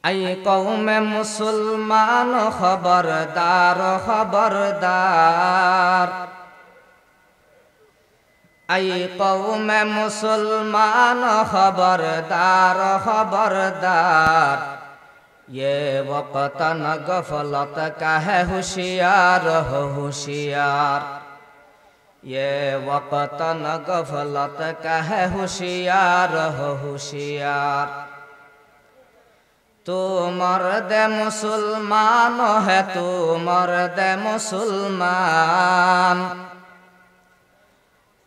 ऐ कौम मुसलमान खबरदार खबरदार, ऐ कौम मुसलमान खबरदार खबरदार, ये वक़्त न गफलत का है होशियार हो होशियार, ये वक़्त न गफलत का है होशियार हो होशियार। तू मर्द मुसलमान है, तू मर्द मुसलमान,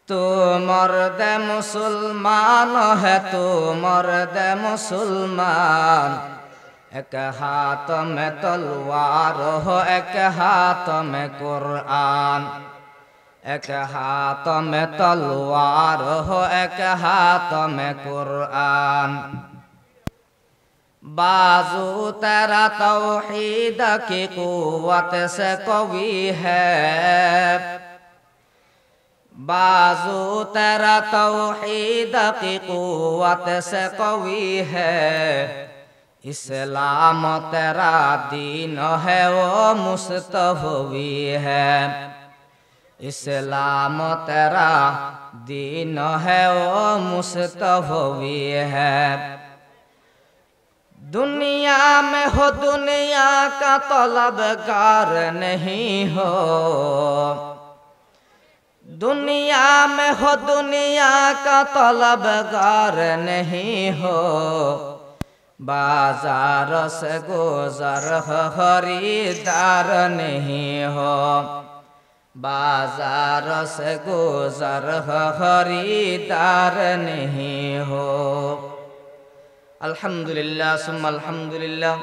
तू मर्द मुसलमान है, तू मर्द मुसलमान। एक हाथ में तलवार हो, एक हाथ में कुरान, एक हाथ में तलवार हो, एक हाथ में कुरान। बाजू तेरा तौहीद की कुव्वत से कवी है, बाजू तेरा तौहीद की कुव्वत से कवी है। इस्लाम तेरा दीन है वो मुस्तफ़वी है, इस्लाम तेरा दीन है वो मुस्तफ़वी है। दुनिया में हो दुनिया का तलबगार नहीं हो, दुनिया में हो दुनिया का तलबगार नहीं हो। बाजार से गुजर खरीदार नहीं हो, बाजार से गुजर खरीदार नहीं हो। আলহামদুলিল্লাহ সুম্মা আলহামদুলিল্লাহ।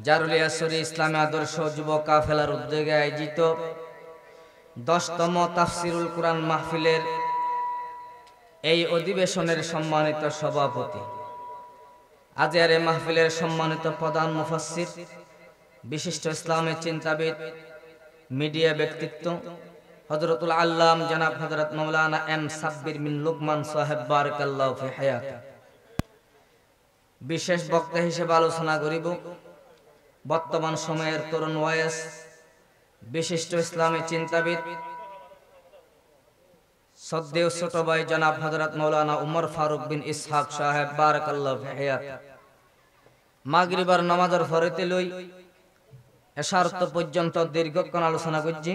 জারুল আসরি ইসলামী আদর্শ যুব কাফেলার উদ্যোগে আয়োজিত 10তম তাফসিরুল কুরআন মাহফিলের এই অধিবেশনের সম্মানিত সভাপতি, আজকের এই মাহফিলের সম্মানিত প্রধান মুফাসসির, বিশিষ্ট ইসলামী চিন্তাবিদ, মিডিয়া ব্যক্তিত্ব হযরতুল আল্লাম জনাব হযরত মাওলানা এম সাব্বির বিন লুকমান সাহেব বারাকাল্লাহু ফি হায়াতি। বিশেষ বক্তা হিসেবে আলোচনা করিব বর্তমান সময়ের তরুণ ওয়াইস, বিশিষ্ট ইসলামী চিন্তাবিদ, শ্রদ্ধেয় ছোট ভাই জনাব হযরত মাওলানা উমর ফারুক বিন ইসহাক সাহেব বারাকাল্লাহু ফি হায়াতি। মাগরিবের নামাজের ফরতে লই এশারত পর্যন্ত দীর্ঘক্ষণ আলোচনা করছি।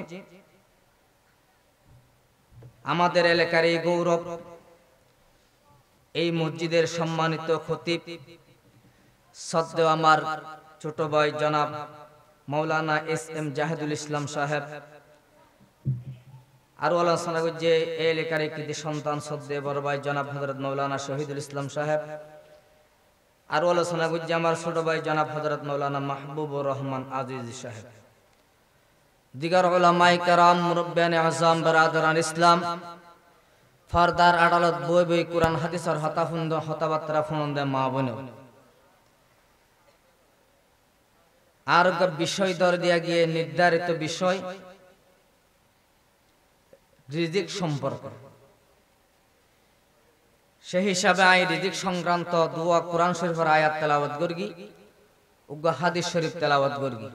আমাদের এলাকার এই গৌরব, এই মসজিদের সম্মানিত খতিব শ্রদ্ধেয় আমার ছোট ভাই জনাব মাওলানা এস এম জাহিদুল ইসলাম সাহেব, আরো আলোচনা করছে এই এলাকার একটি সন্তান শ্রদ্ধেয় বড় ভাই জনাব হযরত মাওলানা শহীদুল ইসলাম সাহেব, আরো আলোচনা করছে আমার ছোট ভাই জনাব হযরত মাওলানা মাহবুবুর রহমান আজিজ সাহেব। দিগার উলামায়ে কেরাম, মুরব্বিয়ানে আযম, বেরাদারান ইসলাম, ফারদার আদালত, বই বই কুরআন হাদিসের হতাফুন্দ হতাবাত্রা ফুনন্দে মা বোন, আর বিষয় দর দিয়া গিয়ে নির্ধারিত বিষয় রিজিক সম্পর্ক। সেই হিসাবে আই রিজিক সংক্রান্ত দুয়া কুরআন শরীফের আয়াত তেলাওয়াত করগি, উগ্র হাদিস শরীফ তেলাওয়াত করগি।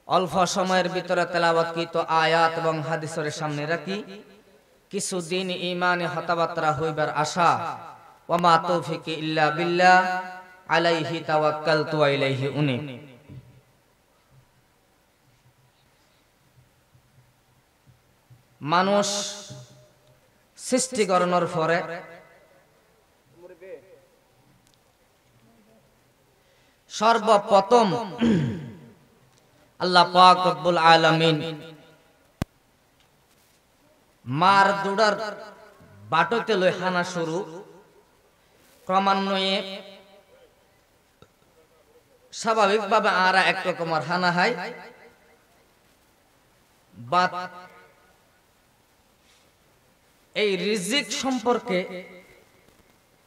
অল্প সময়ের ভিতরে তেলাওয়াত কি তো আয়াত এবং হাদিসের সামনে রাখি কিছুদিন ইমানে হতাবাত্রা হইবার আশা। ওয়া মা তৌফিকি ইল্লা বিল্লাহ, আলাইহি তাওয়াক্কালতু ওয়া ইলাইহি উনীব। মানুষ সৃষ্টিকরণের পরে সর্বপ্রথম আল্লাহ পাক রব্বুল আলামিন মার দুডার বাটতে লই হানা শুরু, ক্রমান্বয়ে স্বাভাবিকভাবে আরা এক রকমের হানা হয়। বাত এই রিজিক সম্পর্কে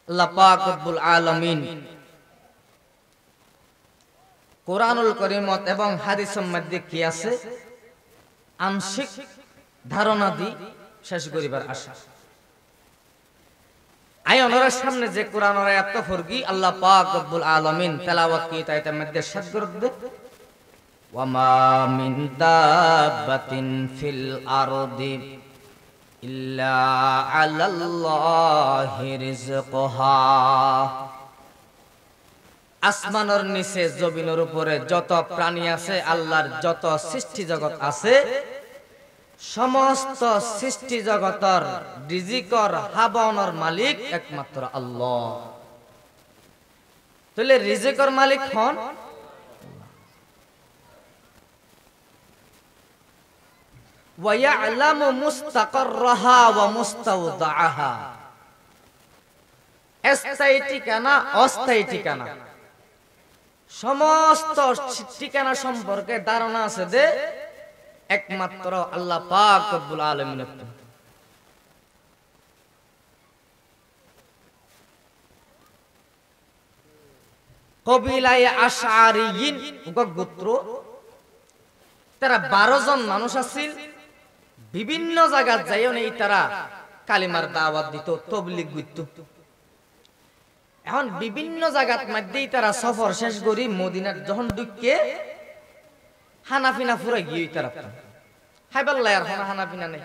আল্লাহ পাক রব্বুল আলামিন কোরআনুল কারীমত এবং হাদিসের মধ্যে কি আছে আংশিক ধারণা দি শেষ করিবার আশা। আই ওনার সামনে যে কোরআনের আয়াত ফরগি আল্লাহ পাক রব্বুল আলামিন তেলাওয়াত কি তাইতে মধ্যে সাদ করবে ওয়া মা মিন দাব্বাতিন ফিল আরদি ইল্লা আলাল্লাহি রিজকুহা। আসমানের নিচে জমিনের উপরে যত প্রাণী আছে, আল্লাহর যত সৃষ্টি জগৎ আছে, সমস্ত সৃষ্টি জগতের রিজিকর হাবানোর মালিক একমাত্র আল্লাহ। তাহলে রিজিকর মালিক হন ওয়া ইয়ালামু মুস্তাকাররাহা ওয়া মুস্তাওদাআহা। স্থায়ী ঠিকানা, অস্থায়ী ঠিকানা, সমস্ত ঠিকানা সম্পর্কে ধারণা আছে যে একমাত্র আল্লাহ পাক রব্বুল আলামিন। কবিলায়ে আশআরিয়িন গোত্র, তারা 12 জন মানুষ আছিল। বিভিন্ন জায়গা যাইও নেই তারা কালিমার দাওয়াত দিত, তাবলীগ করত। এখন বিভিন্ন জায়গার মধ্যেই তারা সফর শেষ করি মদিনার যখন ঢুকে হানাফিনা ফুরে গিয়ে তারা হাইবাল্লাই আর হানাফিনা নেই।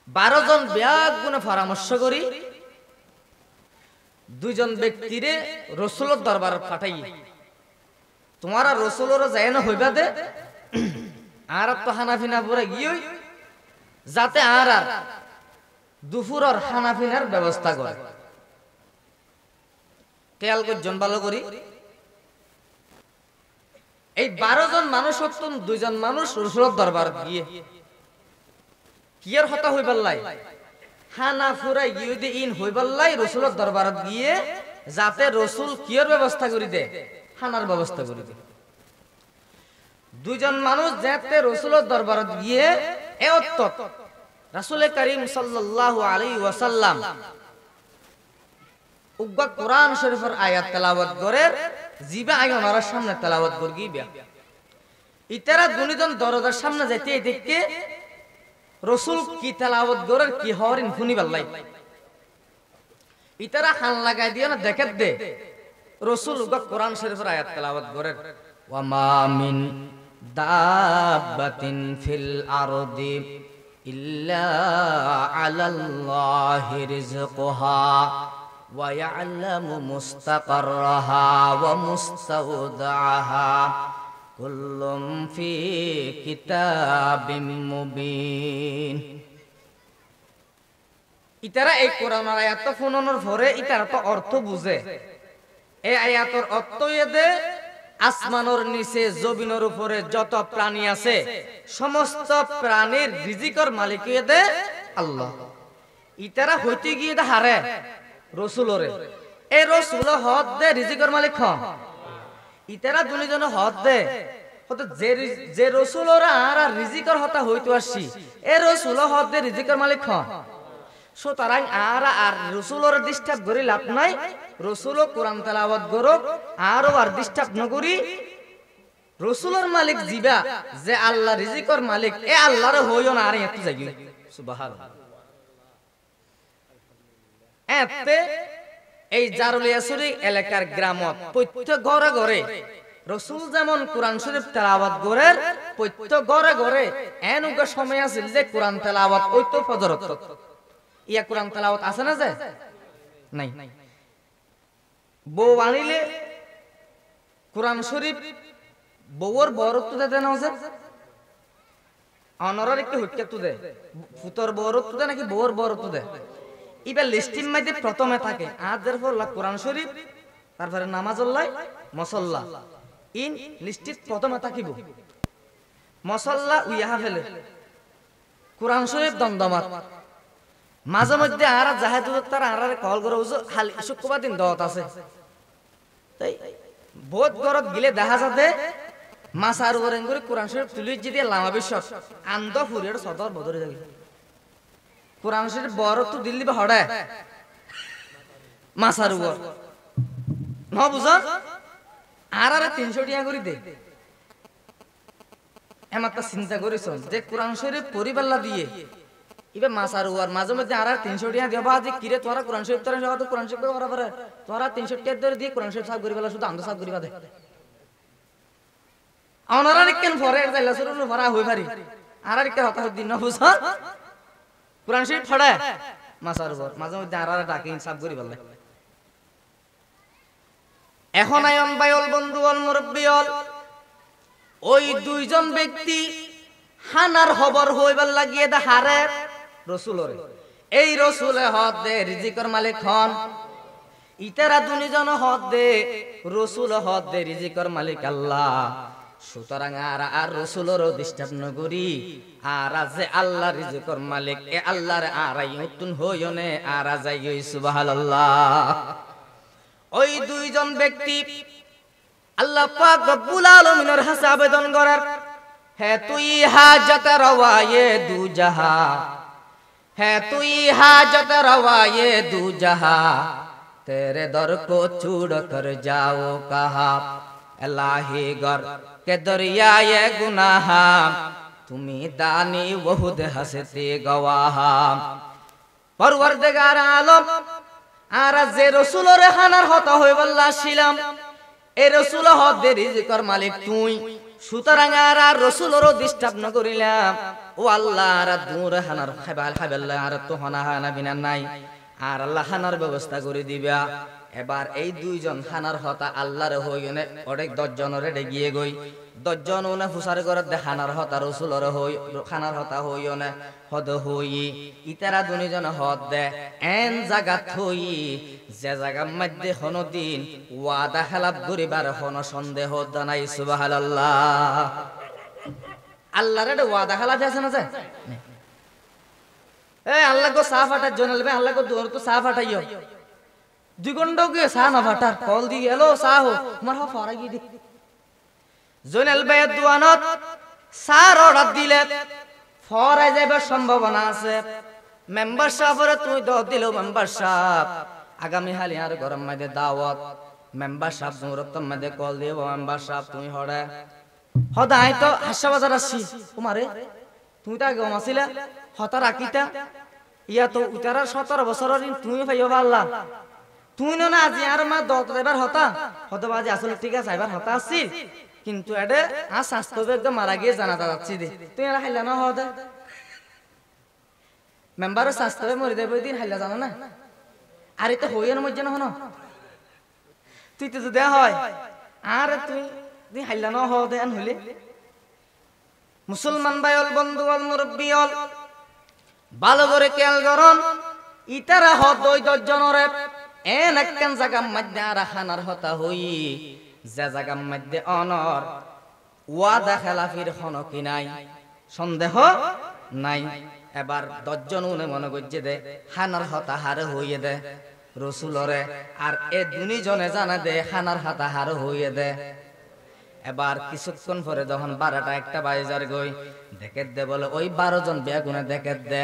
12 জন ব্যাগ গুণে পরামর্শ করি 2 জন ব্যক্তিরে রসুলের দরবার পাঠাই, তোমারা রসুলের যায় না হইবা দে আর তো হানাফিনা ফুরে গিয়ে যাতে আর দুপুরের হানাফিনার ব্যবস্থা করে। খেয়াল করছেন ভালো করি, এই 12 জন মানুষ হচ্ছেন 2 জন মানুষ রসুলের দরবার গিয়ে কিয়ার হতা হইবাল্লাই হানা ফুরাই গিয়ে দি ইন হইবাল্লাই রসুলের দরবার গিয়ে যাতে রসুল কিয়ার ব্যবস্থা করি দে, হানার ব্যবস্থা করি দে। 2 জন মানুষ যাতে রসুলের দরবার গিয়ে এ অত্তত রাসূল করিম সাল্লাল্লাহু আলাইহি ওয়াসাল্লাম উগ্র কোরআন শরীফের আয়াত তেলাওয়াত করে জিবা আগে ওনার সামনে তেলাওয়াত করগি বিয়া। ইতারা দুনিজন দরজার সামনে যাইতে দেখে রসুল কি তেলাওয়াত করে কি হরিন শুনিবাল্লাই। ইতারা হান লাগাই দিয়ে না দেখে দে রসুল উগ্র কোরআন শরীফের আয়াত তেলাওয়াত করে ওয়া মা মিন দাব্বাতিন ফিল আরদি ইল্লা আলাল্লাহি রিজকুহা ওয়া ইয়ালামু মুস্তাকাররাহা ওয়া মুস্তাওদাআহা কুল্লুম ফি কিতাবিম মুবিন। ইতারা এই কোরআনের আয়াত শুনানোর পরে ইতারা তো অর্থ বুঝে। এই আয়াতের অর্থ এদে আসমানের নিচে জমিনের উপরে যত প্রাণী আছে সমস্ত প্রাণীর রিজিকের মালিক এদে আল্লাহ। ইতারা হইতে গিয়ে হারে রসুলরে, এই রসুল হদ দে রিজিকের মালিক হন। ইতারা দুজন হদ দে যে রসুলরা আর রিজিকের হতা হইতে আসছি এ রসুল হদ দে রিজিকের মালিক হন। সুতরাং আর রসুলর ডিস্টার্ব করি লাভ নাই, রসুল কোরআন তেলাওয়াত করুক আর ডিস্টার্ব নকরি। রসুলর মালিক জিবা যে আল্লাহ রিজিকের মালিক এ আল্লাহর হইও না আর এত যাই সুবহানাল্লাহ। এতে এই জারুলিয়াছড়ি এলাকার গ্রামত প্রত্যেক ঘরে ঘরে রসুল যেমন কোরআন শরীফ তেলাওয়াত করে প্রত্যেক ঘরে ঘরে এনুগা সময় আছিল যে কোরআন তেলাওয়াত ওইতো ফজরত ইয়া কোরআন তেলাওয়াত আছে না যে নাই। বউ আনিলে কোরআন শরীফ বউর বরত্ব দেয় না যে অনরের একটু হুটকে দে ফুতর বরত্ব দেয় নাকি বউর বরত্ব দেয়। এবার লিস্টির মধ্যে প্রথমে থাকে আদের পর কোরআন শরীফ, তারপরে নামাজ মসল্লা ইন লিস্টির প্রথমে থাকিব মসল্লা উইয়া ফেলে কোরআন শরীফ দমদমাত মাঝে মধ্যে আর জাহেদ তার আর কল করে খালি শুক্রবার দিন দত আছে তাই বহুত গরত গিলে দেখা যাতে মাছ আর করে কোরআন শরীফ তুলি যদি লামা বিশ্বাস আন্দ ফুরের সদর বদরে যাবে। কোরআন শরীফ বড় তো দিল্লি বা হড়ায় মাছার উপর ন বুঝ আর 300 টাকা করে দে। এমাত্র চিন্তা করেছ যে কোরআন শরীফ পরিবাল্লা দিয়ে ইবে মাসার উয়ার মাঝে মধ্যে আর 300 টাকা দিবা যে কিরে তোরা কোরআন শরীফ তোরা তো কোরআন শরীফ করা পারে তোরা 300 টাকা ধরে দিয়ে কোরআন শরীফ সাফ করিবা শুধু আন্দ সাফ করিবা দে ওনারা কেন ফরে যাইলা শুরু ফরা হই পারি আর কে হতা দিন না বুঝা কোরআন শরীফ পড়ে মাসার উপর মাঝে মধ্যে আর ডাকে সাফ করিবা এখন আয়ন ভাইল বন্ধু অল মুরব্বিয়ল ওই দুইজন ব্যক্তি হানার খবর হইবার লাগিয়ে দা হারে রাসূলরে এই রাসূলে হদ দে রিজিকের মালিক হন ইতারা দুইজন হদ দে রাসূল হদ দে রিজিকের মালিক আল্লাহ সুতরাং আর রাসূলরও ডিস্টার্ব ন করি আর যে আল্লাহ রিজিকের মালিক এ আল্লাহর আরাই উতুন হইনে আর যাই সুবহানাল্লাহ ওই দুইজন ব্যক্তি আল্লাহ পাক রব্বুল আলামিনের কাছে আবেদন করার হে তুই হাজত রওয়ায়ে দু জাহা হে তুই হাজত রওয়ায়ে দু জাহা তেরে দর কো ছুড় কর যাও কাহা ইলাহি গর কে দরিয়ায়ে গুনাহ তুমি দানি বহুত হাসতে গওয়াহ পরওয়ারদিগার আলম আর যে রাসূলের খানার হতা হইবল্লা ছিলাম এই রাসূল হদের রিজিকের মালিক তুই সুতরাং আর রাসূলেরও ডিস্টার্ব না করিলাম ও আল্লাহ আর দূর হানার খাবাল খাবাল আর তো হানা হানা বিনা নাই আর আল্লাহ হানার ব্যবস্থা করে দিবা এবার এই দুইজন হানার হতা আল্লাহর হইনে অনেক 10 জনের গিয়ে গই 10 জন ওনা ফুসার করে দেখানার হতা রাসূলের হই খানার হতা হইনে হদ হই ইতারা দুইজন হদ দে এন জায়গা থই যে জায়গা মধ্যে হনদিন ওয়াদা খেলাপ করিবার হন সন্দেহ নাই সুবহানাল্লাহ আল্লাহর ওয়াদা খেলাপ আছে না যায় এই আল্লাহ গো সাফ আটা জনালবে আল্লাহ গো দূর তো সাফ আটাইও 2 ঘন্টা কে সা না ফাটার কল দি গেল সা হো আমার হা ফরা গি দি জনালবে দুয়ানত সার অর্ডার দিলে ফরাই যাবার সম্ভাবনা আছে মেম্বারশিপরে তুই দ দিলো মেম্বারশিপ আগামী হালি আর গরম মধ্যে দাওয়াত মেম্বারশিপ দূরত্ব মধ্যে কল দিব মেম্বারশিপ তুমি হড়ে হদাই তো হাসা বাজার আসি তোমারে তুমি তা গম আসিলা হতা রাখিতা ইয়া তো উতারা 17 বছরের তুমি পাইও আল্লাহ তুই না আজি আর মা 10 এবার হতা হতবাজি আসলে ঠিক আছে এবার হতা আসি কিন্তু এডে আ স্বাস্থ্য একদম মারা গিয়ে জানাতা যাচ্ছি দে তুই আর হাইলা না হদে মেম্বারের স্বাস্থ্য মরি দেব দিন হাইলা জানা না আর এটা হইয়ার মধ্যে না হনো তুই তো যদি হয় আর তুই হাইলা না হদে আন হইলে মুসলমান ভাইল বন্ধু অল মুরব্বি অল ভালো করে খেয়াল করুন ইতারা হদ 10 জনরে এন একখান জায়গা মধ্যে আর খানার হতা হই যে জায়গা মধ্যে অনর ওয়াদা খেলাফির হনো কি নাই সন্দেহ নাই এবার 10 জন মনে করছে দে খানার হতা হারে হইয়ে দে রাসূলরে আর এ দুইজনে জানা দে খানার হতা হারে হইয়ে দে এবার কিছুক্ষণ পরে যখন 12টা 1টা বাজার গই দেখে দে বলে ওই 12 জন বেগুনে দেখে দে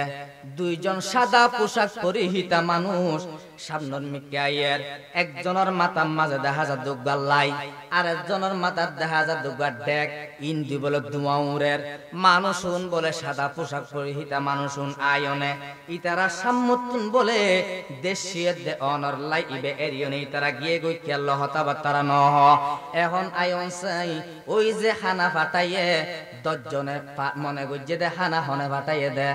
2 জন সাদা পোশাক পরিহিতা মানুষ সামনের মিকে আইয়ের একজনের মাথার মাঝে দেখা যায় দুগা লাই আর একজনের মাথার দেখা যায় দুগা ডেক ইন্দি বলে দুয়াউরের মানুষুন বলে সাদা পোশাক পরিহিতা মানুষুন আয়নে ইতারা সাম্মতুন বলে দেশিয়ে দে অনর লাই ইবে এরিয়নে ইতারা গিয়ে গই কেল হতাবা তারা ন এখন আয়ন চাই ওই যে খানা ফাটাইয়ে 10 জনে মনে গজ্জে দে খানা হনে ফাটাইয়ে দে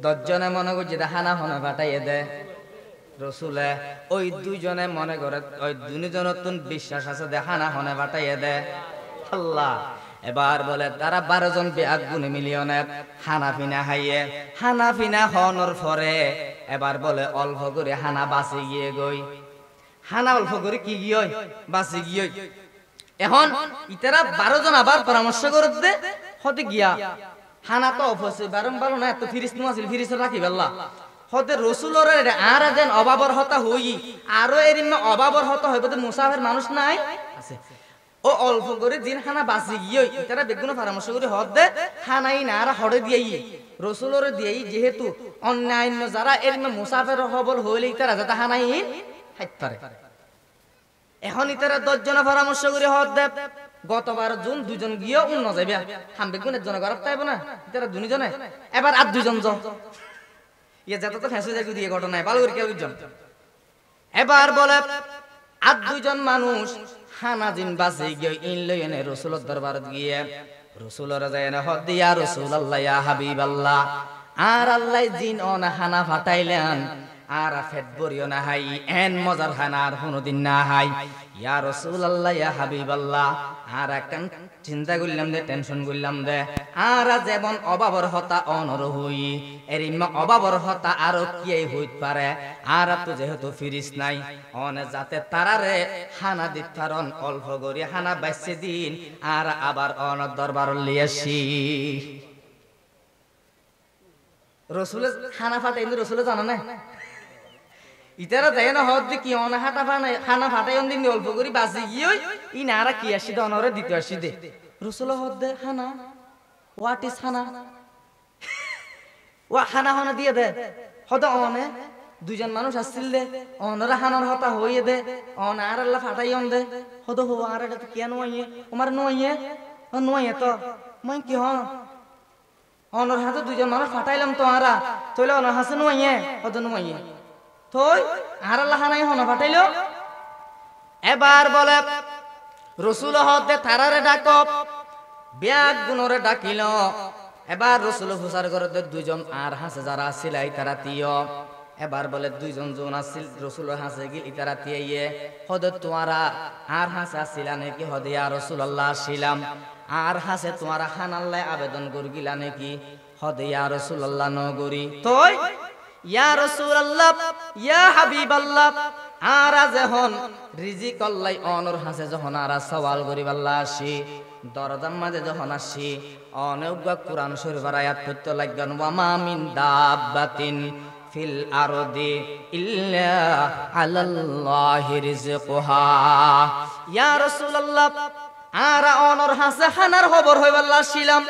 10 জনে মনে গজ্জে দে খানা হনে ফাটাইয়ে দে রাসূলে ওই 2 জনে মনে করে ওই 2 জনের বিশ্বাস আছে দে খানা হনে ফাটাইয়ে দে আল্লাহ এবার বলে তারা 12 জন বেআগুনে মিলিয়নের হানাফিনা হাইয়ে হানাফিনা হনর পরে এবার বলে অল্প করে হানা বাঁচি গিয়ে গই হানা অল্প করে কি গিয়ে বাঁচি গিয়ে এখন ইতারা 12 জন আবার পরামর্শ করে দে হতে গিয়া হানা তো অফসে বারংবার না এত ফিরিস নো আছিল ফিরিস রাখি বেল্লা হতে রাসূলের আর যেন অভাবর হতা হই আরো এরিম অভাবর হতা হইবে তো মুসাফির মানুষ নাই আছে ও অল্প করে দিন হানা বাঁচি গিয়ে ইতারা বেগুন পরামর্শ করে হদ দে হানাই না আর হড়ে দিয়েই রাসূলের দিয়েই যেহেতু অন্যান্য যারা এরিম মুসাফির হবল হইলে ইতারা যাতে হানাই হাইত পারে এখন ইতারা 10 জন পরামর্শ করে হদ দে গতবার জুন দুজন গিয়ে অন্য যাবে হামবে গুণের জন ঘর তাইব না তারা দুজনে এবার আর দুজন জন ইয়ে যত তো ফেঁসে যায় দিয়ে ঘটনায় ভালো করে কেউ জন এবার বলে আর দুজন মানুষ হানাজিন বাসে গিয়ে ইন লইনে রসুলের দরবারে গিয়ে রসুলের যায় না হদ দিয়া রাসূলুল্লাহ ইয়া হাবিবাল্লাহ আর আল্লাহ জিন অন হানা ফাটাইলেন আর ফেট বরিও না হাই এন মজার হানা আর কোনদিন না হাই ইয়া রাসূলুল্লাহ ইয়া হাবিবাল্লাহ আর একখান চিন্তা করলাম দে টেনশন করলাম দে আর যেমন অভাবর হতা অনর হই এরিমা অভাবর হতা আরো কি হইত পারে আর তো যেহেতু ফিরিস নাই অনে যাতে তারারে হানা দিত পারন অল্প গরি হানা বাইছে দিন আর আবার অন দরবার লিয়াসি রসুল হানা ফাটাই রসুল জানা না ইতারা দেয় না হদ কি অনা হাটা ফানাই খানা ফাটাই দিন অল্প করি বাঁচি গিয়ে ই নারা কি আসি দে অনরে দিতে আসি দে রসুল হদ দে হানা হোয়াট ইজ হানা ও হানা হানা দিয়ে দে হদ অনে দুজন মানুষ আসছিল দে অনরা হানার হতা হইয়ে দে অন আর আল্লাহ ফাটাই অন দে হদ হো আর এটা কেন নইয়ে ওমার নইয়ে নইয়ে তো মই কি হ অনর হাতে দুজন মানুষ ফাটাইলাম তো আরা তইলে অনর হাসে নইয়ে হদ নইয়ে থই আর আল্লাহ হানাই হনা ফাটাইলো এবার বলে রসুল হতে তারারে ডাকব ব্যাগ গুণরে ডাকিল এবার রসুল হুসার করে দুইজন আর হাসে যারা সিলাই তারা তিয় এবার বলে দুইজন জন আসছিল রসুল হাসে গিল ইতারা তিয়ে হদ তোমারা আর হাসে আসছিলা নাকি হদ ইয়া রাসূলুল্লাহ আসছিলাম আর হাসে তোমারা হানাল্লাহ আবেদন করগিলা নাকি হদ ইয়া রাসূলুল্লাহ নগরি তোই ইয়া রাসূলুল্লাহ ইয়া হাবিবাল্লাহ আরা যখন রিজিক আল্লাহ অনর হাসে যখন আরা সওয়াল করিবাল্লাহ আসি দরজার মাঝে যখন আসি অনেক কোরআন শরীফের আয়াত পড়তে লাগবেন ওয়া মা মিন দাব্বাতিন ফিল আরদি ইল্লা আলাল্লাহি রিজকুহা ইয়া রাসূলুল্লাহ আরা অনর হাসে হানার খবর হইবাল্লাহ আসিলাম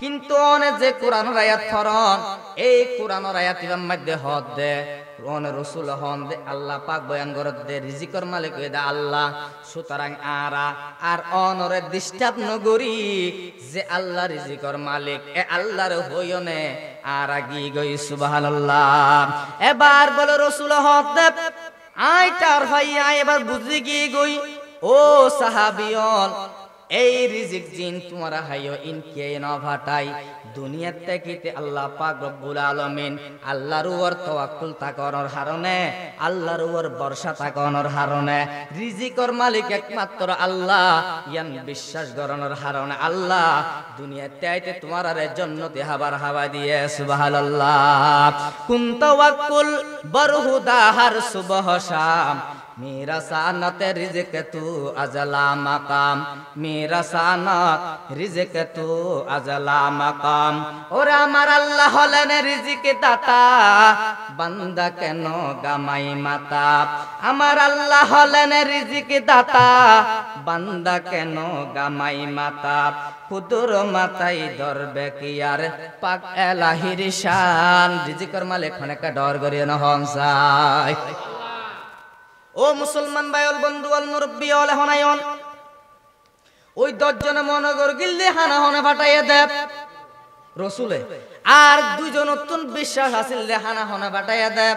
কিন্তু অনেক যে কোরআনের আয়াত ফরন এই কোরআনের আয়াতের মধ্যে হদ দে কোন রাসূল হন দে আল্লাহ পাক বয়ান করে দে রিজিকের মালিক দে আল্লাহ সুতরাং আরা আর অনরে ডিস্টার্ব নগরি যে আল্লাহ রিজিকের মালিক এ আল্লাহর হইয়নে আর আগি গই সুবহানাল্লাহ এবার বলে রাসূল হদ দে আইটার ভাইয়া এবার বুঝি গই গই ও সাহাবিয়ন এই রিজিক জিন তোমারা হাইও ইনকে না ভাটাই দুনিয়ার থেকে আল্লাহ পাক রব্বুল আলামিন আল্লাহর উপর তাওয়াক্কুল তাকনের কারণে আল্লাহর উপর ভরসা তাকনের কারণে রিজিকের মালিক একমাত্র আল্লাহ ইয়ান বিশ্বাস করানোর কারণে আল্লাহ দুনিয়াতে আইতে তোমার আর জান্নাতে হাবার হাওয়া দিয়ে সুবহানাল্লাহ কুন তাওয়াক্কুল বরহুদা হার সুবহ শাম मेरा सानत रिज़्क़ तू अज़ला मकाम मेरा सानत रिज़्क़ तू अज़ला मकाम और আমার আল্লাহ হলেন রিজিক দাতা বান্দা কেন গামাই মাতা আমার আল্লাহ হলেন রিজিক দাতা বান্দা কেন গামাই মাতা কুদুর মাতাই ধরবে কি আর পাক এলাহির শান রিজিকের মালিক অনেক ডর করিয়ে না হংসাই ও মুসলমান ভাইল বন্ধু আল মুরব্বি অল হনায়ন ওই 10 জনে মনগর গিল্লি হানা হনে ফাটাইয়া দেব রাসূলে আর দুইজন নতুন বিশ্বাস আছিল যে হানা হনে ফাটাইয়া দেব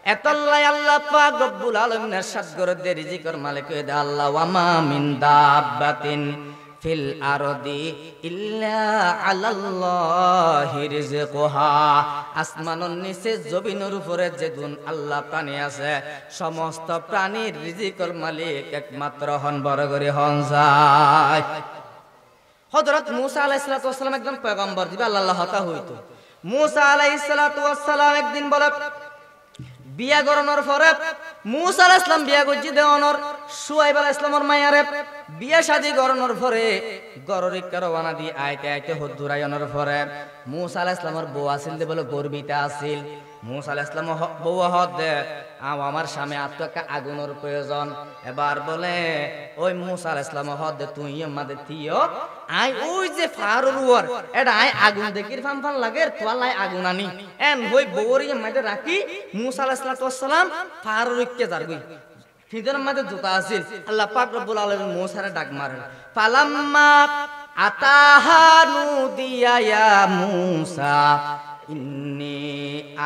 এতল্লাই আল্লাহ পাক রব্বুল আলামিন ارشاد করে দে রিজিকের মালিক দে আল্লাহ ওয়া মা মিন দাব্বাতিন ফিল আরদি ইল্লা আলাল্লাহি রিজকুহা আসমানের নিচে জমিনের উপরে যে গুণ আল্লাহ প্রাণী আছে সমস্ত প্রাণীর রিজিকের মালিক একমাত্র হন বড় করে হন যায় হযরত মূসা আলাইহিস সালাতু ওয়াস সালাম একজন পয়গম্বর দিবা আল্লাহ হতা হইতো মূসা আলাইহিস সালাতু ওয়াস সালাম একদিন বলে বিয়া করানোর পরে মূসা আলাইহিস সালাম বিয়া করজি দেওয়ানোর শুআইব আলাইহিস সালামের মায়ারে বিয়া শাদী করানোর পরে গররিক রওনা দি আইতে আইতে হদ্দুরায়নের পরে মূসা আলাইহিস সালামের বউ আছিল দে বলে গর্বিতা আছিল মূসা আলাইহিস সালাম বউ হদ দে আমার সামনে আত্মকা আগুনের প্রয়োজন এবার বলে ওই মূসা আলাইহিস সালাম হদ দে তুই আমাদের তিও আই ওই যে ফারুর ওর এটা আই আগুন দেখির ফান ফান লাগে তোলাই আগুন আনি এন হই বউরি মাইতে রাখি মূসা আলাইহিস সালাম ফারুরকে জারগই ফিদের মধ্যে জুতা আছিল আল্লাহ পাক রব্বুল আলামিন মূসারে ডাক মারেন ফালাম্মা আতাহা নুদিয়া ইয়া মূসা ইন্নী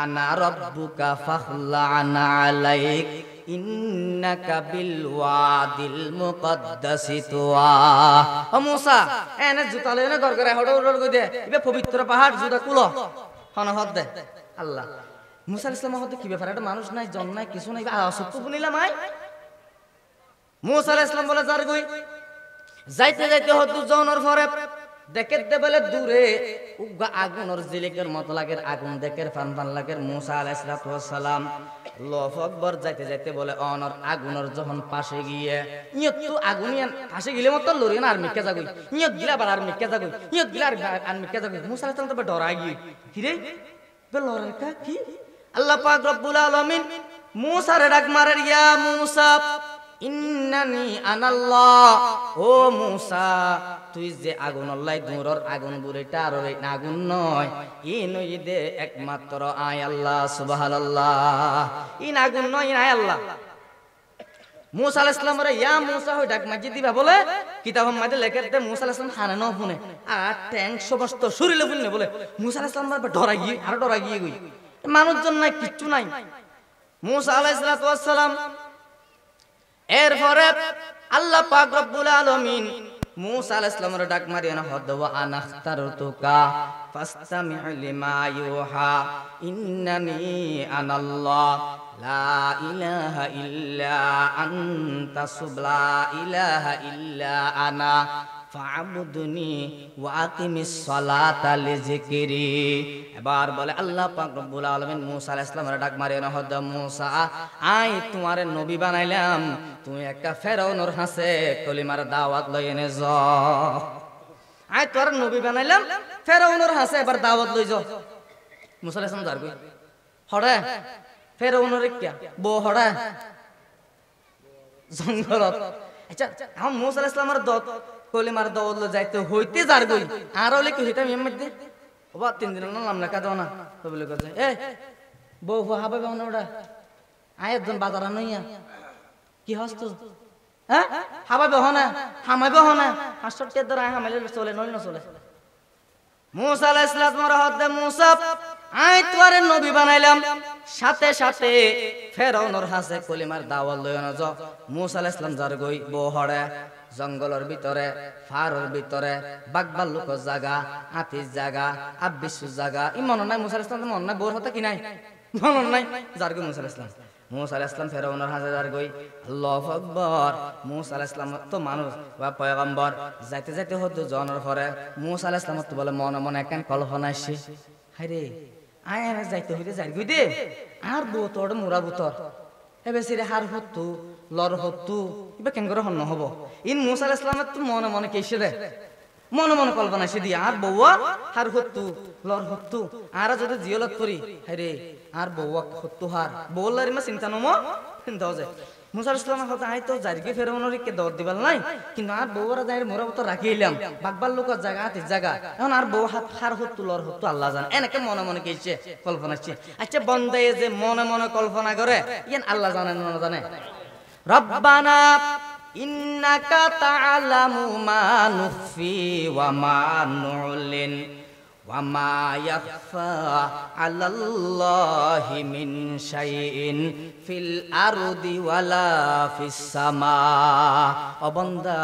আনা রাব্বুকা ফাখলা'না আলাইক ইন্নাকা বিল ওয়াদিল মুকদ্দাসি তুয়া ও মূসা এনে জুতা লইনে ঘর করে হড় হড় কই দে ইবে পবিত্র পাহাড় জুতা কুলো হন হদ দে আল্লাহ মূসা আলাইহিস সালাম হতে কি ব্যাপার এটা মানুষ নাই জন নাই কিছু নাই অসত্য বলিলাম আই মূসা আলাইহিস সালাম বলে যার কই যাইতে যাইতে হতো জনের পরে দেখতে বলে দূরে উগা আগুনের জিলিকের মত লাগে আগুন দেখের ফান ফান লাগে মূসা আলাইহিস সালাম আল্লাহু আকবার যাইতে যাইতে বলে অনর আগুনের যখন পাশে গিয়ে ইয়ত তো আগুনিয়ান পাশে গিলে মত লরি না আর মিকে যাগই ইয়ত গিলা বার আর মিকে যাগই ইয়ত গিলা আর মিকে যাগই মূসা আলাইহিস সালাম তো ডরাই গই কি রে বে লরে কা কি আল্লাহ পাক রব্বুল আলামিন মূসা রে ডাক মারে ইয়া মূসা ইন্নানি আনাল্লাহ ও মূসা তুই যে আগুন আল্লাহ দূরর আগুন বুড়িটা আর আগুন নয় ইন দে একমাত্র আয় আল্লাহ সুবহানাল্লাহ ইন আগুন নয় ইন আয় আল্লাহ মূসা আলাইহিস সালাম রে ইয়া মূসা হই ডাক মাজি দিবা বলে কিতাবের মধ্যে লেখাতে মূসা আলাইহিস সালাম হানে ন শুনে আর ট্যাঙ্ক সমস্ত শরীরে ফুলনে বলে মূসা আলাইহিস সালাম ডরাই গিয়ে আর ডরাই গিয়ে গই মানুষজন নাই কিচ্ছু নাই মূসা আলাইহিস সালাম এরপরে আল্লাহ পাক রব্বুল আলামিন মূসা আলাইহিস সালামের ডাক মারিয়া হদ ওয়া আনাখতারতুকা ফাসতামি' লিমা ইউহা ইন্নানি আনাল্লাহ লা ইলাহা ইল্লা আনতা সুবলা ইলাহা ইল্লা আনা ফা'বুদনি ওয়া আকিমিস সালাতা লিযিকরি এবার বলে আল্লাহ পাক রব্বুল আলামিন মূসা আলাইহিস সালামের ডাক মারিয়া হদ মূসা আই তোমারে নবী বানাইলাম তুমি একটা ফেরাউনের হাসে কলিমার দাওয়াত লই এনে যাও আই তোর নবী বানাইলাম ফেরাউনের হাসে এবার দাওয়াত লই যাও মূসা আলাইহিস সালাম যার কই হড়ে ফেরাউনের কিয়া বো হড়ে জঙ্গলত আচ্ছা আম মূসা আলাইহিস সালামের কলিমার দাওয়াত লই যাইতে হইতে যার কই আর হলে কি হইতাম এর মধ্যে ওবা 3 দিন নাম লেখা দাও না তো বলে কইছে এ বউ হাবে বাউনা ওটা আয়ের জন বাজার নইয়া কি হস্ত হ্যাঁ হাবাবে হনা হামাবে হনা 500 টাকা ধরে হামাইলে চলে নইল না চলে মূসা আলাইহিস সালামের হদে মূসা আই তোরে নবী বানাইলাম সাথে সাথে ফেরাউনের হাসে কলিমার দাওয়াত লয় না যাও মূসা আলাইহিস সালাম যার গই বহড়ে জঙ্গলের ভিতরে ফারের ভিতরে বাগবাল লোক জায়গা হাতির জায়গা আব্বিসু জায়গা ইমন নাই মূসা আলাইহিস সালাম মন নাই বোর হতে কি নাই মন নাই যার গই মূসা আলাইহিস সালাম মূসা আলাইহিস সালাম ফেরাউনের হাসে যার গই আল্লাহু আকবার মূসা আলাইহিস সালাম তো মানুষ বা পয়গম্বর যাইতে যাইতে হতো জনের পরে মূসা আলাইহিস সালাম তো বলে মনে মনে কেন কল্পনা আসে হায়রে আয় আর যাইতে হইতে যাই গই দে আর বোতর মুরা বোতর এবে সিরে হার হতো লর হতো ইবা কেন করে হন হবো ইন মূসা আলাইহিস সালামের তো মনে মনে কেইছে রে মনে মনে কল্পনা আসে দি আর বউয়া হার হতো লর হতো আর যদি জিয়লত করি হায়রে আর বউয়া হতো হার বউলার মা চিন্তা নমো দাও যায় মূসা আলাইহিস সালাম হতে আই তো জারগে ফেরাউনের কে দর দিবাল নাই কিন্তু আর বউরা যাই মোরা তো রাখিলাম বাগবাল লোকের জায়গা হাতির জায়গা এখন আর বউ হাত হার হতো লর হতো আল্লাহ জানে এনেকে মনে মনে কেইছে কল্পনা আসছে আচ্ছা বন্দে যে মনে মনে কল্পনা করে ইয়ান আল্লাহ জানে না জানে রব্বানা ইন্নাকা তা'লামু মা নুখফি ওয়া মা নু'লিন ওয়া মা ইয়াখফা আলাল্লাহি মিন শাইইন ফিল আরদি ওয়ালা ফিস সামা ও বান্দা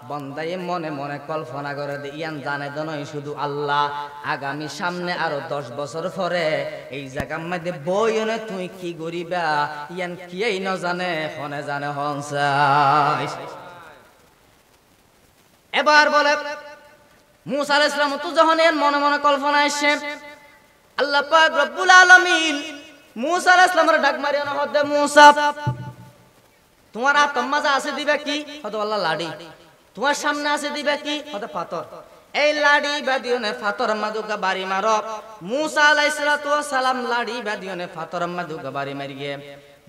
বান্দায়ে মনে মনে কল্পনা করে ইয়ান জানে দনই শুধু আল্লাহ আগামী সামনে আরো 10 বছর পরে এই জায়গার মধ্যে বইনে তুই কি করিবা ইয়ান কিই ন জানে হনে জানে হনসাই এবার বলে মূসা আলাইহিস সালাম তো যখন এর মনে মনে কল্পনা আসে আল্লাহ পাক রব্বুল আলামিন মূসা আলাইহিস সালামের ডাক মারিয়া না হদে মূসা তোমার আত্মা আছে দিবা কি হয়তো আল্লাহ লাড়ি তোমার সামনে আছে দিবা কি হয়তো পাথর এই লাড়ি বাদিওনে পাথর মাদুকা বাড়ি মারো মূসা আলাইহিস সালাম লাড়ি বাদিওনে পাথর মাদুকা বাড়ি মারিয়ে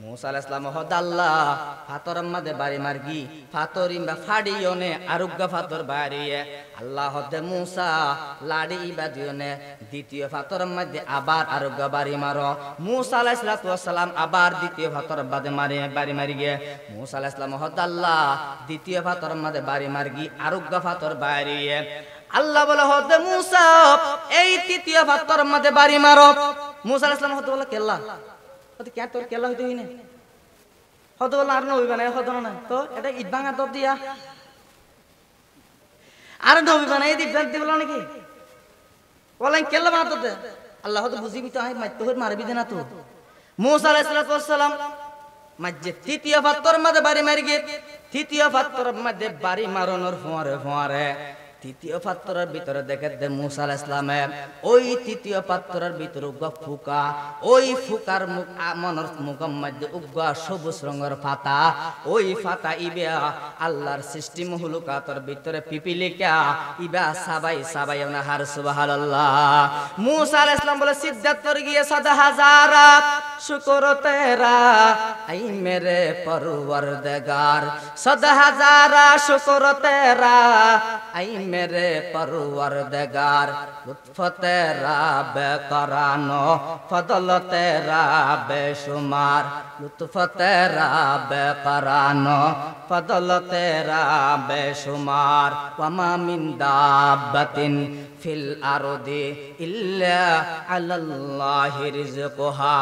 মুসা আলাইহিস সালাম হদ আল্লাহ ফাতর মাদে বাড়ি মারগি ফাতরিমবা ফাড়িওনে আরুগা ফাতর বাড়িয়ে আল্লাহ হদে মুসা লাড়ি বাদিওনে দ্বিতীয় ফাতর মাদে আবার আরুগা বাড়ি মারো মুসা আলাইহিস সালাম আবার দ্বিতীয় ফাতর বাদে মারি বাড়ি মারি গে মুসা আলাইহিস সালাম হদ আল্লাহ দ্বিতীয় ফাতর মাদে বাড়ি মারগি আরুগা ফাতর বাড়িয়ে আল্লাহ বলে হদে মুসা এই তৃতীয় ফাতর মাদে বাড়ি মারো মুসা আলাইহিস সালাম হদ বলে কেল্লা হতে কে তোর কেলা হইতে হইনে হদ বলে আর নবী বানায় হদ না তো এটা ইট ভাঙা দর দিয়া আর নবী বানায় দি ইট দিবলা নাকি বলেন কেলা বানাতো দে আল্লাহ হদ বুঝিবি তো আই মাইতে হই মারবি দে না তো মুসা আলাইহিস সালাম মাঝে তৃতীয় ফাতর মাঝে বাড়ি মারি গে তৃতীয় ফাতর মাঝে বাড়ি মারনোর ফোয়ারে ফোয়ারে তৃতীয় পাত্রের ভিতরে দেখে মুসা আলাইহিস সালামে ওই তৃতীয় পাত্রের ভিতরে ফুকা ওই ফুকার মুখ মনের মুখের মধ্যে উগা সবুজ রঙের পাতা ওই পাতা ইবা আল্লাহর সৃষ্টি মহলুকাতের ভিতরে পিপিলিকা ইবা সাবাই সাবাই না হার সুবহানাল্লাহ মুসা আলাইহিস সালাম বলে সিজদা করে গিয়ে 70000 শুকর তেরা আই মেরে পরওয়ারদিগার 70000 শুকর তেরা আই मेरे परवरदिगार लुत्फ तेरा बेकरानो फजल तेरा बेशुमार लुत्फ तेरा बेकरानो फजल तेरा बेशुमार वमा मिन दाब्बतिन फिल आरदी इल्ला अल्लाहि रिज़कुहा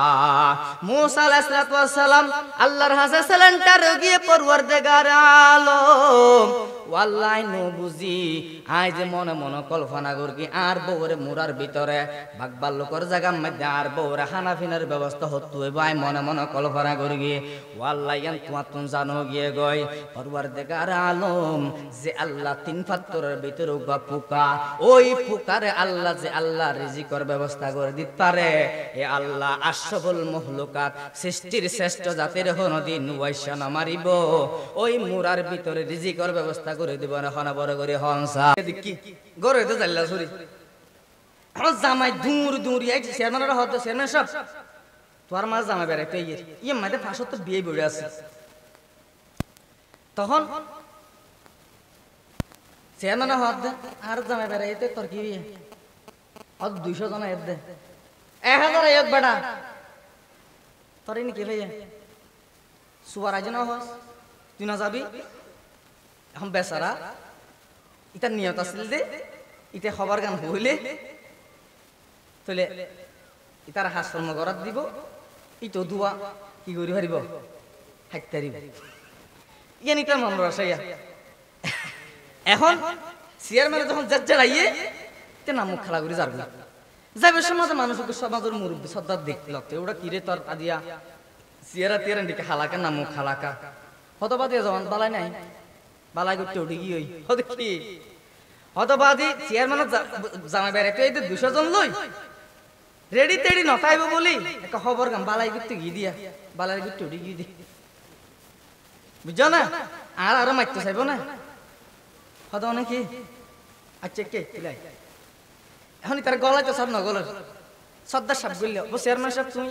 मूसा अलैहिस्सलातु वस्सलाम আল্লাহর হাতে সেলেন্টার গিয়ে পরওয়ারদিগার আলম ওয়াল্লাহি নো বুঝি আই যে মনে মনে কল্পনা করি আর বউরে মুরার ভিতরে বাগবার লোকের জায়গার মধ্যে আর বউরে হানাফিনার ব্যবস্থা হতো ভাই মনে মনে কল্পনা করি গিয়ে ওয়াল্লাহি তোমার তুন জানো গিয়ে গই পরওয়ারদিগার আলম যে আল্লাহ তিন পাত্রের ভিতরে উগা পোকা ওই পোকারে আল্লাহ যে আল্লাহ রিজিকের ব্যবস্থা করে দিতে পারে এ আল্লাহ আশরাফুল মাখলুকাত সৃষ্টির শ্রেষ্ঠ জাতির কোনদিন ওয়াইশা না মারিব ওই মুরার ভিতরে রিজিকের ব্যবস্থা করে দিব না হনা বড় করে হনসা দেখি গরে তো জাল্লা সরি আমার জামাই দূর দূর এই চেয়ারম্যানরা হতো চেয়ারম্যান সব তোর মা জামাই বেড়াইতে ইয়ে মাঝে ফাঁসত তো বিয়ে বড়ে আছে তখন চেয়ারম্যান হত আর জামাই বেড়াইতে তোর কি বিয়ে আর 200 জন এর দে 1000 এক বেটা তোর ইনি কি ভাইয়া সুবার আজ না হস তুই না যাবি এখন বেচারা ইতার নিয়ত আছিল যে ইতে খবর গান হইলে তলে ইতার হাসফর্ম করাত দিব ইতো দুয়া কি করি হারিব হাইতারিব ইয়ান ইতার মন রসাইয়া এখন চেয়ারম্যান যখন জাজ্জারাইয়ে তে নাম খেলা করে যাবে যাবে সমাজে মানুষকে সমাজের মুরব্বী সর্দার দেখল ওটা কিরে তোর আদিয়া চেয়ারা তেরান দিকে হালাকা নাম খালাকা হতবাদী যখন বালাই নাই বালাই করতে উঠে গিয়ে হতে কি হতবাদী চেয়ারম্যান জামাই বেড়াইতে এই 200 জন লই রেডি তেডি নটাইব বলি একটা খবর গাম বালাই করতে গিয়ে দিয়া বালাই করতে উঠে গিয়ে দি বুঝছো না আর আরো মারতে চাইব না হত নাকি আচ্ছা কে কিলাই এখন তার গলায় তো সব নগলের সর্দার সাহেব বলল ও চেয়ারম্যান সাহেব তুমি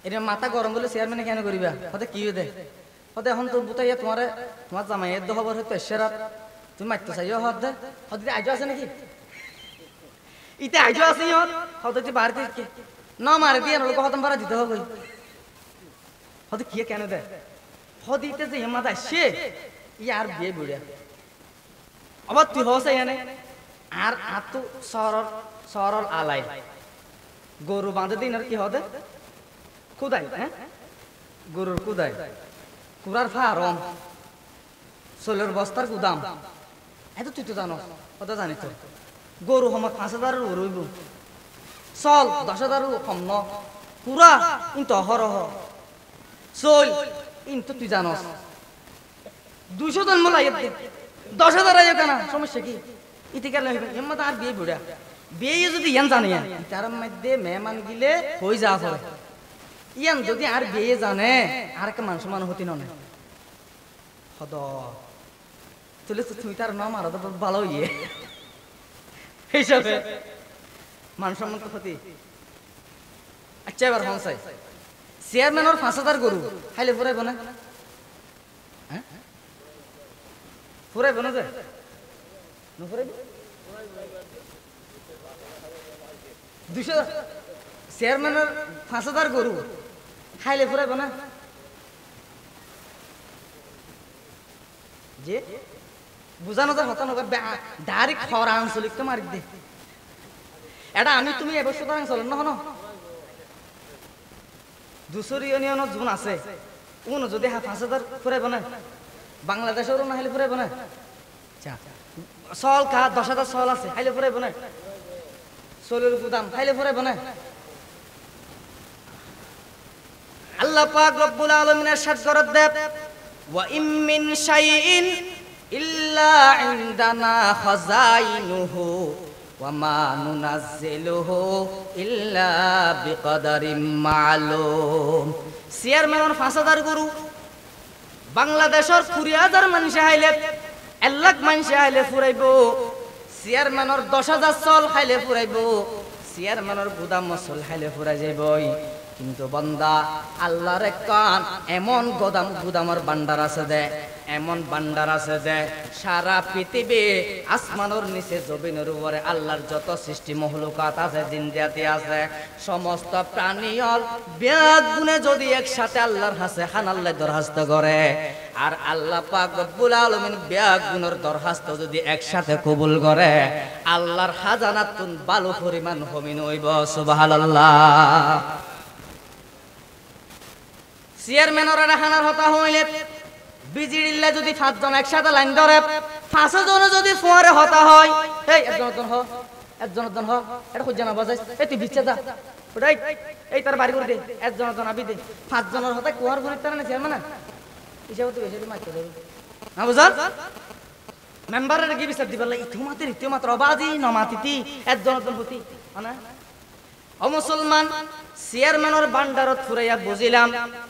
এটা মাথা গরম বলে চেয়ারম্যানে কেন করিবা হতে কি দে হতে এখন তো বুতাইয়া তোমার জামাইয়ের দো খবর হতে সেরাত তুমি মারতে চাইও হত দে হতে আইজো আছে নাকি ইতে আইজো আছে ইহত হতে তুই বাড়িতে কে না মারে দিয়ে লোক হতম ভাড়া দিতে হবে হতে কি কেন দে হতে ইতে যে হিম্মত আসছে ইয়ার বিয়ে বুড়িয়া আবার তুই হসে এনে আর আতো সরল সরল আলাই গরু বাঁধে দিন আর কি হতে কুদাই হ্যাঁ গরুর কুদাই কুড়ার ফার্ম সোলের বস্তার গুদাম এত তুই তো জানো কত জানি তো গরু আমার 5000 রইব চল 10000 কম ন পুরা কিন্তু অহরহ চল কিন্তু তুই জানস 200 জন মোলা 10,000 আয় কেনা সমস্যা কি ইতি গেলে হিম্মত আর বিয়ে বুড়া বিয়ে যদি ইয়ান জানে তার মধ্যে মেহমান গিলে হই যা পড়ে ইয়ান যদি আর বিয়ে জানে আর কে মান সম্মান হতি না হদ তুলে তুই তার নাম আর তো ভালো ইয়ে হিসাবে মান সম্মান তো হতি আচ্ছা এবার হনসাই চেয়ারম্যানের 5,000 গরু খাইলে ফুরাইব না? হ্যাঁ ফুরাইব না? যে ফুরাইব 200 চেয়ারম্যানের 5,000 গরু খাইলে ফুরাইব না? যে বুঝানো যায় হতা নয় ডাইরেক্ট খরা আঞ্চলিক তো মারি দে এটা আমি তুমি এবছর আঞ্চল ন 200 ইউনিয়নত জোন আছে কোন যদি 5,000 ফুরাইব না? বাংলাদেশেরও না খাইলে ফুরাইব না? চল খা 10,000 চল আছে খাইলে ফুরাইব না? চলের গুদাম খাইলে ফুরাইব না? আল্লাহ পাক রব্বুল আলামিন ارشاد করে দেব ওয়া ইম মিন শাইইন ইল্লা ইনদানা খাযাইনুহু ওয়া মা নুনাজ্জিলুহু ইল্লা বিকদারিম মা'লুম। চেয়ারম্যানের 5,000 গরু বাংলাদেশের 20,000 মানুষ আইলে 1 লাখ মানুষ আইলে ফুরাইব। চেয়ারম্যানের 10,000 চল খাইলে ফুরাইব। চেয়ারম্যানের গুদাম মসল খাইলে ফুরাই যাইবই। কিন্তু বান্দা আল্লাহর কান এমন গুদামের ভান্ডার আছে যে এমন ভান্ডার আছে যে সারা পৃথিবী আসমানের নিচে জমিনের উপরে আল্লাহর যত সৃষ্টি মখলুকাত আছে জিনজাতি আছে সমস্ত প্রাণীর ব্যাগ গুণে যদি একসাথে আল্লাহর কাছে খানাল্লাহ দরখাস্ত করে আর আল্লাহ পাক রব্বুল আলামিন ব্যাগ গুণের দরখাস্ত যদি একসাথে কবুল করে আল্লাহর খাজানাতুন বালু পরিমাণ হমিন হইব। সুবহানাল্লাহ। চেয়ারম্যানের হানার হতা হইলে বিজিড়িল্লা যদি 5 জন একসাথে লাইন ধরে 5 জন যদি ফোয়ারে হতা হয় এই একজন হ এটা খুঁজে না বাজাইস এই তুই বিচ্ছা যা ওটাই এই তার বাড়ি করে দে একজন আবি দে 5 জনের হতা কুয়ার ঘুরে তার না চেয়ারম্যান হিসাবে তো বেশি মাইতে দেবে না বুঝাল মেম্বারের কি বিচার দিবার লাগে ইতিমাত্র অবাজি নমাতিতি একজন হতি না ও মুসলমান চেয়ারম্যানের ভান্ডারত ফুরাইয়া বুঝিলাম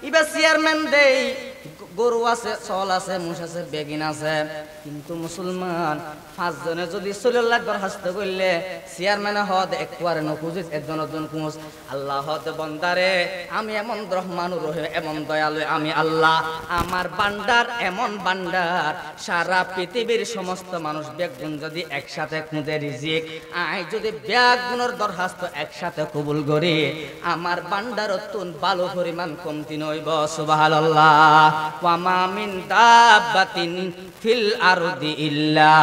এবার চেয়ারম্যান দেই গরু আছে চল আছে মুষ আছে বেগিন আছে কিন্তু মুসলমান 5 জনে যদি 40 লাখ দরখাস্ত করলে চেয়ারম্যানে হদ একবারে নকুজিস একজন কুমুস আল্লাহ হদ বন্দারে আমি এমন রহমানুর রহিম এমন দয়ালু আমি আল্লাহ আমার ভান্ডার এমন ভান্ডার সারা পৃথিবীর সমস্ত মানুষ বেগুন যদি একসাথে খুঁজে রিজিক আই যদি বেগুনের দরখাস্ত একসাথে কবুল করি আমার ভান্ডারতুন ভালো পরিমাণ কমতি নইব। সুবহানাল্লাহ। ওয়া মা মিন দাব্বাতিন ফিল আরদি ইল্লা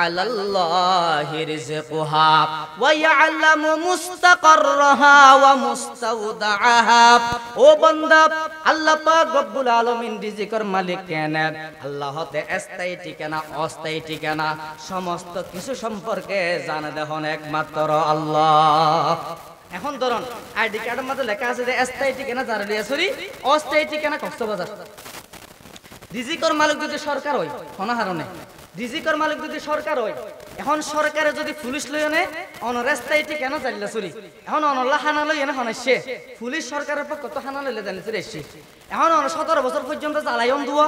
আলাল্লাহি রিজকুহা ওয়া ইয়ালামু মুস্তাকাররাহা ওয়া মুস্তাওদাআহা। ও বান্দা আল্লাহ পাক রব্বুল আলামিন রিজিকের মালিক কেন আল্লাহ হতে স্থায়ী ঠিকানা অস্থায়ী ঠিকানা সমস্ত কিছু সম্পর্কে জানে দেখুন একমাত্র আল্লাহ। এখন ধরুন আইডি কার্ডের মধ্যে লেখা আছে যে স্থায়ী ঠিকানা জারুলিয়াছড়ি অস্থায়ী ঠিকানা কক্সবাজার। রিজিকের মালিক যদি সরকার হয় অনাহারণে রিজিকের মালিক যদি সরকার হয় এখন সরকারে যদি পুলিশ লই আনে অনস্থায়ী ঠিকানা জারুলিয়াছড়ি এখন অনল্লা হানা লই এনে হনেছে পুলিশ সরকারের পক্ষ কত হানা লইলে জারুলিয়াছড়ি এসছে এখন 17 বছর পর্যন্ত জ্বালায়ন দুয়া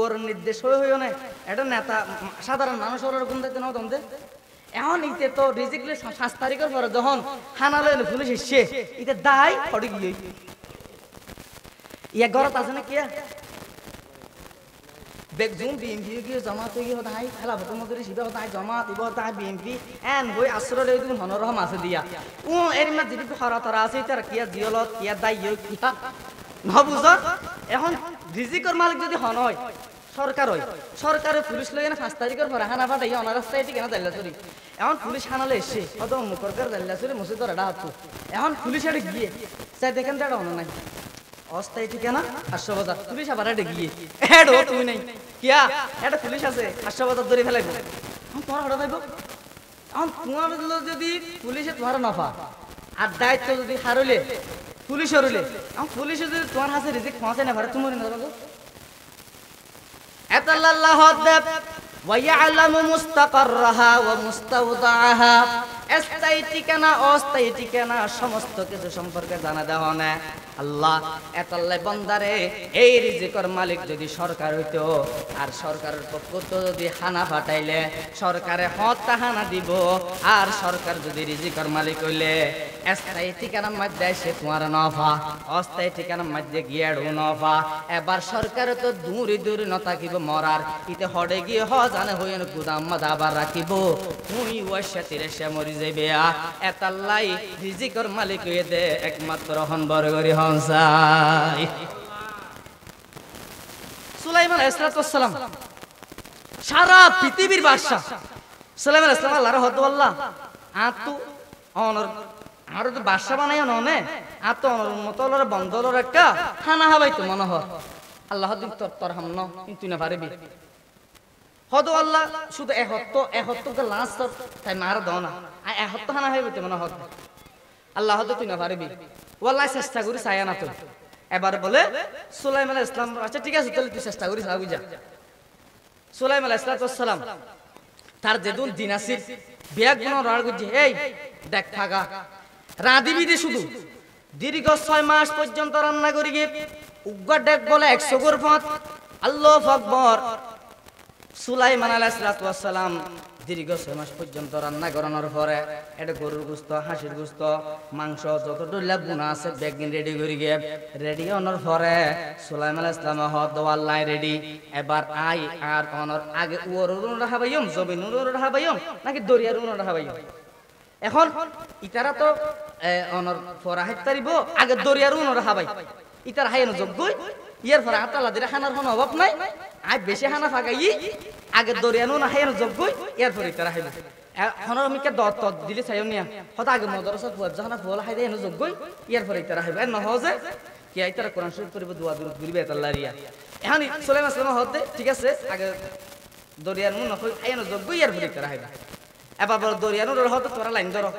ওর নির্দেশ হইও না এটা নেতা সাধারণ মানুষের গুণ দিতে নাও তমতে এখন ইতে তো রিজিকলে 5 তারিখের পরে যখন হানা লইলে পুলিশ এসছে ইতে দায় পড়ে গিয়ে ইয়া ঘরত আছে না কিয়া বেগজুম বিএমপি গিয়ে জামাত গিয়ে হতাই খেলা ভোট মজুরি সিবা হতাই জামাত ইব হতাই বিএমপি এন হই আশ্রয় দিন হনরহম আছে দিয়া ও এর মা জিবি খরা তরা আছে তার কিয়া জিয়লত কিয়া দাইয় কিয়া নবুজ এখন রিজিকের মালিক যদি হন হয় সরকার হয় সরকারে পুলিশ লই না 5 তারিখের পরে হানা ফাটাই অনারাস্তায় ঠিক না জাল্লা চুরি এখন পুলিশ হানালে এসে কত মুখরকার জাল্লা চুরি মসজিদের এটা হাত এখন পুলিশ এড়ে গিয়ে চাই দেখেন তো এটা হন নাই অস্থায়ী ঠিকানা 500 বাজার পুলিশ আবার এটা গিয়ে এড ও তুই নাই কিয়া এটা পুলিশ আছে 500 বাজার ধরে ফেলাইবো এখন তোমার হড়া যাইব এখন তোমার যদি পুলিশে তোমার নফা আর দায়িত্ব যদি হারলে পুলিশ হরলে এখন পুলিশে যদি তোমার হাতে রিজিক পৌঁছে না পারে তুমি না যাবো আল্লাহ দেব ওয়া ইয়ালামু মুস্তাকাররাহা ওয়া মুস্তাওদাআহা স্থায়ী ঠিকানা অস্থায়ী ঠিকানা সমস্ত কিছু সম্পর্কে জানা দেওয়া না আল্লাহ এতাল্লাহ বান্দারে এই রিজিকের মালিক যদি সরকার হইতো আর সরকারের পক্ষ তো যদি হানা ফাটাইলে সরকারে হত্যা হানা দিব আর সরকার যদি রিজিকের মালিক হইলে স্থায়ী ঠিকানার মধ্যে সে তোমার নফা, অস্থায়ী ঠিকানার মধ্যে গিয়েড়ু নফা। এবার সরকার তো দূরে দূরে ন থাকিব মরার, ইতে হডে গিয়ে জানে হইন গুদাম আবার রাখিব, তুই ওর সাথে সে মরি যাইবে। এতাল্লাই রিজিকর মালিক হয়ে দে একমাত্র হন বরগরি হনসাই। সুলাইমান আলাইহিস সালাম সারা পৃথিবীর বাদশা। সুলাইমান আলাইহিস সালাম আল্লাহর হদ আল্লাহ আতু অনর আর তো বাদশা বানাই ননে আত অনর মতলর বন্দলর একটা খানা হাবাইতো মনে হয় আল্লাহ দিন তোর হামন কিন্তু না পারবি হদ আল্লাহ শুধু এহত্তর লাস্ট তাই মার দাও না এহত্তর খানা হাইবে মনে হয় আল্লাহ হদ তুই না পারবি ওয়াল্লাহ চেষ্টা করি চাই না তুই। এবার বলে সুলাইমান আলাইহিস সালাম আচ্ছা ঠিক আছে তাহলে তুই চেষ্টা করি যা বুঝা। সুলাইমান আলাইহিস সালাম তার যেদিন দিন আসির বিয়া গুণ রাগ বুঝছে এই দেখ থাকা রাঁধিবি দে শুধু দীর্ঘ 6 মাস পর্যন্ত রান্না করি গিয়ে উগ্র ডেক বলে 100 গোর ভাত আল্লাহু আকবার। সুলাইমান আলাইহিস সালাম দীর্ঘ 6 মাস পর্যন্ত রান্না করানোর পরে এটা গরুর গোশত হাঁসের গোশত মাংস যত ডলা গুণা আছে বেগিন রেডি করি গিয়ে রেডি হওয়ার পরে সুলাইমান আলাইহিস সালাম হদওয়াল্লাই রেডি। এবার আই আর অনর আগে উরুন রাহাবাইম জমিনুর রাহাবাইম নাকি দরিয়ার উন রাহাবাইম। এখন ইতারা তো অনর ফরাহাত তারিব আগে দরিয়ার উন রাহাবাই ইতার হাইন যোগ্যই ইয়ার পরে আতালা দিরা খানার কোনো অভাব নাই আই বেশি খানা ফাগাই আগে দরিয়ার উন হাইন যোগ্যই ইয়ার পরে ইতারা হাইব এখন মিকে দত দিলে চাইও নিয়া হতা আগে মদরসা ফুয়াব জানা ফুয়ালা হাইদে এনো যোগ্যই ইয়ার পরে ইতারা হাইব এর নহজে কি ইতারা কোরআন শরীফ করিব দোয়া দুরুদ করিবে আল্লাহ রিয়া। এখন সুলাইমান সালাম হতে ঠিক আছে আগে দরিয়ার উন নকই হাইন যোগ্যই ইয়ার পরে ইতারা হাইব। এবার বড় দরিয়ানোর হতো তোরা লাইন ধরো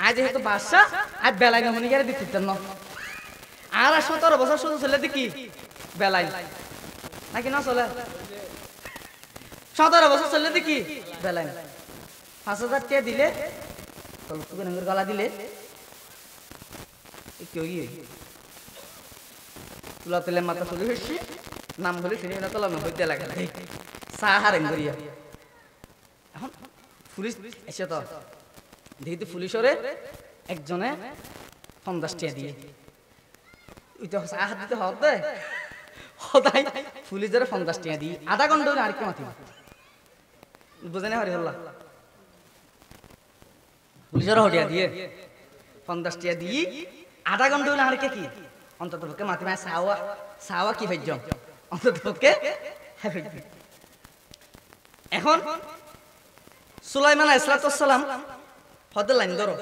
আজ যেহেতু বাদশা আর বেলাই নমনি গেলে দিতেন না আর 17 বছর শুধু চলে দেখি বেলাই নাকি না চলে 17 বছর চলে দেখি বেলাই 5000 টাকা দিলে গলা দিলে কেউ তুলা তুলে মাথা তুলে হয়েছি নাম হলে তিনি না তোলা হইতে লাগে চা হারেন করিয়া। এখন পুলিশ এসে তো দেখি পুলিশরে একজনে 50 টাকা দিয়ে হাত দিতে হতে সদাই পুলিশের 50 টাকা দিয়ে আধা ঘন্টা আর কি মাতি বুঝে না হরি হল্লা পুলিশের হটিয়া দিয়ে 50 টাকা দিয়ে আধা ঘন্টা হলে আর কি অন্তত পক্ষে মাতি মায় সাওয়া কি ভাজ্য অন্তত পক্ষে এখন সুলাইমান আলাইহিস সালাম হদ লাইন ধরো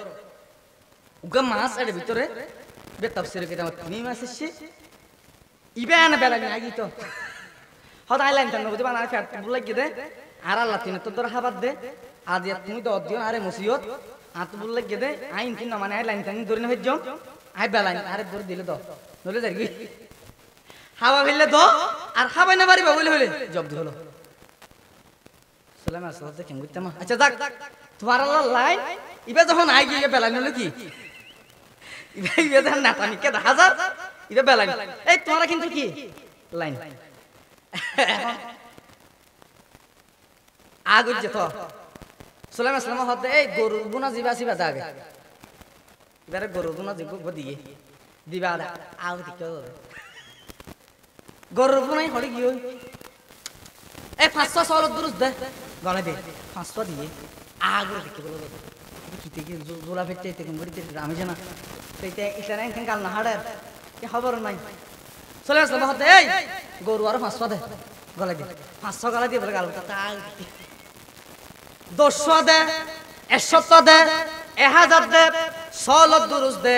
উগা মাছ এর ভিতরে বে তাফসীর কিতাব তুমি মাছ এসে ইবেন বেলা লাগি তো হদ আইলাইন তো নবুদি বানা ফেট বলে কি দে আর আল্লাহ তিন তো ধর হাবাত দে আদিয়া তুমি তো অদিও আরে মুসিয়ত আত বলে কি দে আইন কি না মানে আইলাইন তানি ধরে না হইজম আই বেলাইন আরে ধরে দিলে তো নলে যাই কি হাওয়া ফেললে তো আর খাবাই না পারিবা বলে হলে জব্দ হলো। সুলাইমান আলাইহিস সালাম কেন করতে মা আচ্ছা যাক তোমার আল্লাহ লাইন ইবে যখন আই গিয়ে বেলাইন হলো কি ইবে যখন নাটানি কে হাজার ইবে বেলাইন এই তোমরা কিন্তু কি লাইন আগ যেত সুলাইমান আলাইহিস সালাম হতে এই গরু বুনা জিবা সিবা জাগে এবারে গরু বুনা জিবা দিয়ে দিবা আউ দিকে গরু বুনাই হড়ি গিয়ে এই 500 সওয়াল দুরুস দে গলা দে 500 দিয়ে আগুর দিকে বলো কিতে কি জোলা ফেটে তে গড়িতে আমি জানা সেইতে ইশারা এখান কাল না হাড়ের কি খবর নাই চলে আসলে হতে এই গরু আর 500 দে গলা দে 500 গলা দিয়ে বলে গাল তা 200 দে 100 দে 1000 দে সওয়াল দুরুস দে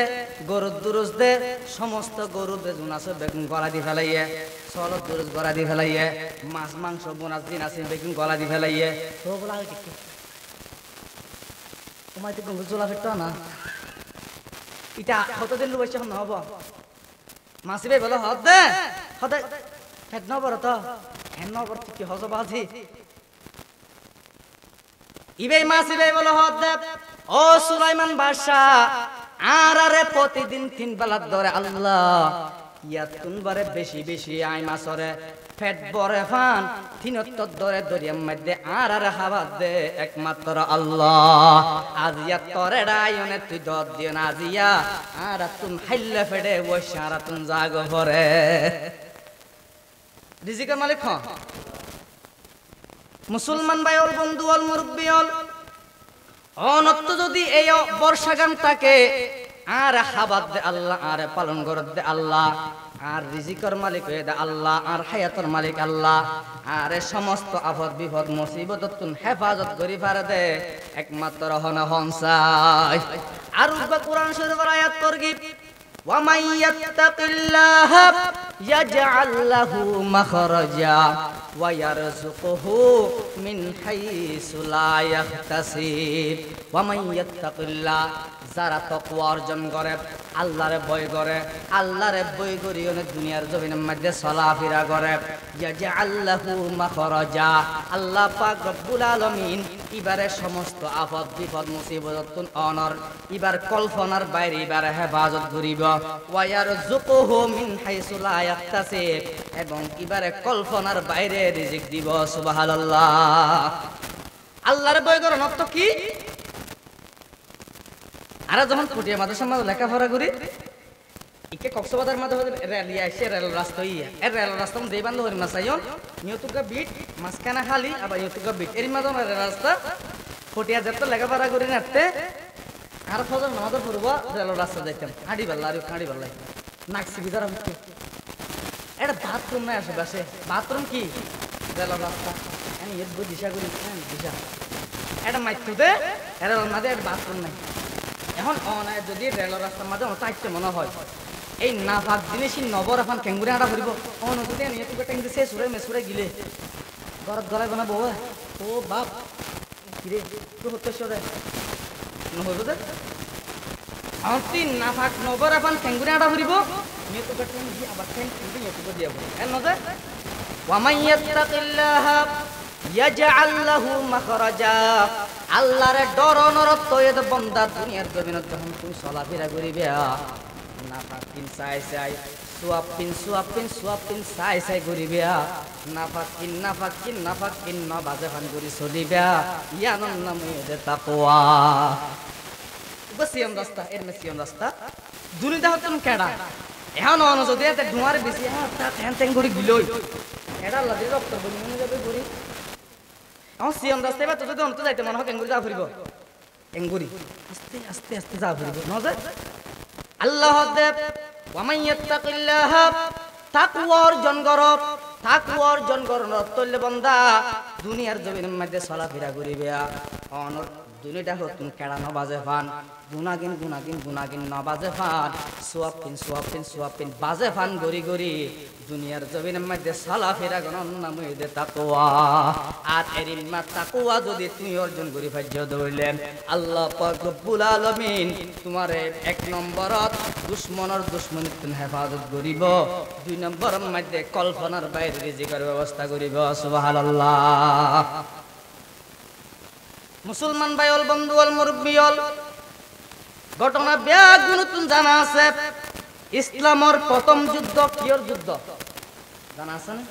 গরু দুরুস দে সমস্ত গরু দে জুনাসে বেগুন গলা দি ফেলাইয়ে সওয়াল দুরুস গলা দি ফেলাইয়ে মাছ মাংস বোনাস দিন আছে বেগুন গলা দি ফেলাইয়ে তো বলা কি তোমায় তো গঙ্গা জোলা ফেটতো না এটা কতদিন বসে এখন হব মাসি ভাই বলো হদ দে হদ ফেট ন বড় তো হেন ন বড় কি হজ বাজি ইবে মাসি ভাই বলো হদ দে ও সুলাইমান বাদশা আর আরে প্রতিদিন 3 বেলা ধরে আল্লাহ ইয়াতুন বারে বেশি বেশি আই মাছরে পেট ভরে ফান তিনত্তর ধরে দরিয়ার মধ্যে আর হাবাত দে একমাত্র আল্লাহ। আজিয়া তরে রায়নে তুই দর দিও না আজিয়া আর তুন হাইলে ফেডে ওই সারা তুন জাগ ভরে রিজিকের মালিক হ। মুসলমান ভাই ওর বন্ধু অল মুরব্বী অল অনত্য যদি এই বর্ষাগান থাকে আর হাবাত দে আল্লাহ আর পালন করত দে আল্লাহ আর রিজিকের মালিক হয়ে দে আল্লাহ আর হায়াতের মালিক আল্লাহ আর সমস্ত আফত বিপদ মুসিবত তুন হেফাজত করি পারে দে একমাত্র হন হনসাই। আর কোরআন শরীফের আয়াত করগি وَمَن يَتَّقِ اللَّهَ يَجْعَل لَّهُ مَخْرَجًا وَيَرْزُقْهُ مِنْ حَيْثُ لَا يَحْتَسِبُ وَمَن يَتَّقِ اللَّهَ যারা তাকওয়া অর্জন করে আল্লাহরে ভয় করে আল্লাহরে ভয় করি দুনিয়ার জমিনের মধ্যে চলাফেরা করে ইয়াজআল লাহু মাখরাজা আল্লাহ পাক রব্বুল আলামিন ইবারে সমস্ত আফত বিপদ মুসিবত অনর ইবার কল্পনার বাইরে ইবার হেফাজত করিব ওয়া ইয়ারযুকুহু মিন হাইসু লা ইয়াহতাসিব এবং ইবারে কল্পনার বাইরে রিজিক দিব সুবহানাল্লাহ। আল্লাহরে ভয় করার অর্থ কি? আর যখন ফুটিয়া মাদ্রাসার মাঝে লেখাপড়া করি ইকে কক্সবাজার মাঝে রেলিয়া এসে রেল রাস্তা ইয়া এর রেল রাস্তা যেই বান্ধব হরি মাসাইন নিয়তুকা বিট মাঝখানা খালি আবার নিয়তুকা বিট এর মাঝে রেল রাস্তা ফুটিয়া যেত লেখাপড়া করি নাতে আর ফজর নামাজের পড়ব রেল রাস্তা যাইতাম হাঁড়ি বেলা আর হাঁড়ি বেলায় নাকসি ভিতর হচ্ছে এটা বাথরুম নাই আশেপাশে বাথরুম কি রেল রাস্তা আমি এর দিশা করি দিশা এটা মাইতুতে রেল মাঝে বাথরুম নাই। এখন অনায় যদি রেল রাস্তার মাঝে চাইতে মনে হয় এই নাফাক জিনিস নবর এখন কেঙ্গুরে আটা ভরিব অন যদি নিয়ে তুই টেঙ্গি সে সুরে মেসুরে গিলে ঘরত গলায় বানাবো ও বাপ কিরে তুই হতে সরে নহইব যে অতি নাফাক নবর এখন কেঙ্গুরে আটা ভরিব নিয়ে তুই টেঙ্গি আবার টেঙ্গি নিয়ে তুই দিয়াব এর নজে ওয়ামান ইয়াত্তাকিল্লাহ ইয়াজআল লাহু মাখরাজা আল্লাহরে ডরনর তয়েদ বন্দা দুনিয়ার জমিনত যখন তুমি চলাফেরা করিবে নাফাক পিন চাই চাই সুয়াব পিন চাই চাই করিবে নাফাক কিন ন বাজে ফান করি চলিবে ইয়ানোর নাম তাকওয়া বসিয়াম রাস্তা এর মেসিয়াম রাস্তা দুনিয়া হতন কেডা এখন অন যদি এতে ধোঁয়ার বেশি তা ঠ্যাং ঠ্যাং করে গিলই এটা আল্লাহ দিয়ে রক্ত বলি মনে যাবে করি আমার সিএম রাস্তায় বা তোদের অন্ত যাইতে মনে হয় এঙ্গুরি যা ফুরিব এঙ্গুরি আস্তে আস্তে আস্তে যা ফুরিব নজর আল্লাহ দেব ওয়ামান ইয়াত্তাকিল্লাহ তাকওয়া অর্জন করন তল্লে বান্দা দুনিয়ার জমিনের মধ্যে চলাফেরা করিবে অনর দুনিয়াটা হতুন কেডা নবাজে ফান গুনাগিন নবাজে ফান সুয়াব পিন বাজে ফান গরি গরি দুনিয়ার জমিনের মধ্যে চলাফেরা গণন নাম দে তাকওয়া আর এর মা তাকওয়া যদি তুমি অর্জন করি ফাজ্য ধরলেন আল্লাহ পাক রব্বুল আলামিন তোমারে এক নম্বরত দুশমনের দুশমনি তুমি হেফাজত করিব দুই নম্বরের মধ্যে কল্পনার বাইরে রিজিকের ব্যবস্থা করিব সুবহানাল্লাহ। মুসলমান ভাই অল বন্ধু অল মুরব্বী অল ঘটনা ব্যাগ নতুন জানা আছে ইসলামের প্রথম যুদ্ধ কিয়র যুদ্ধ জানা আছে না?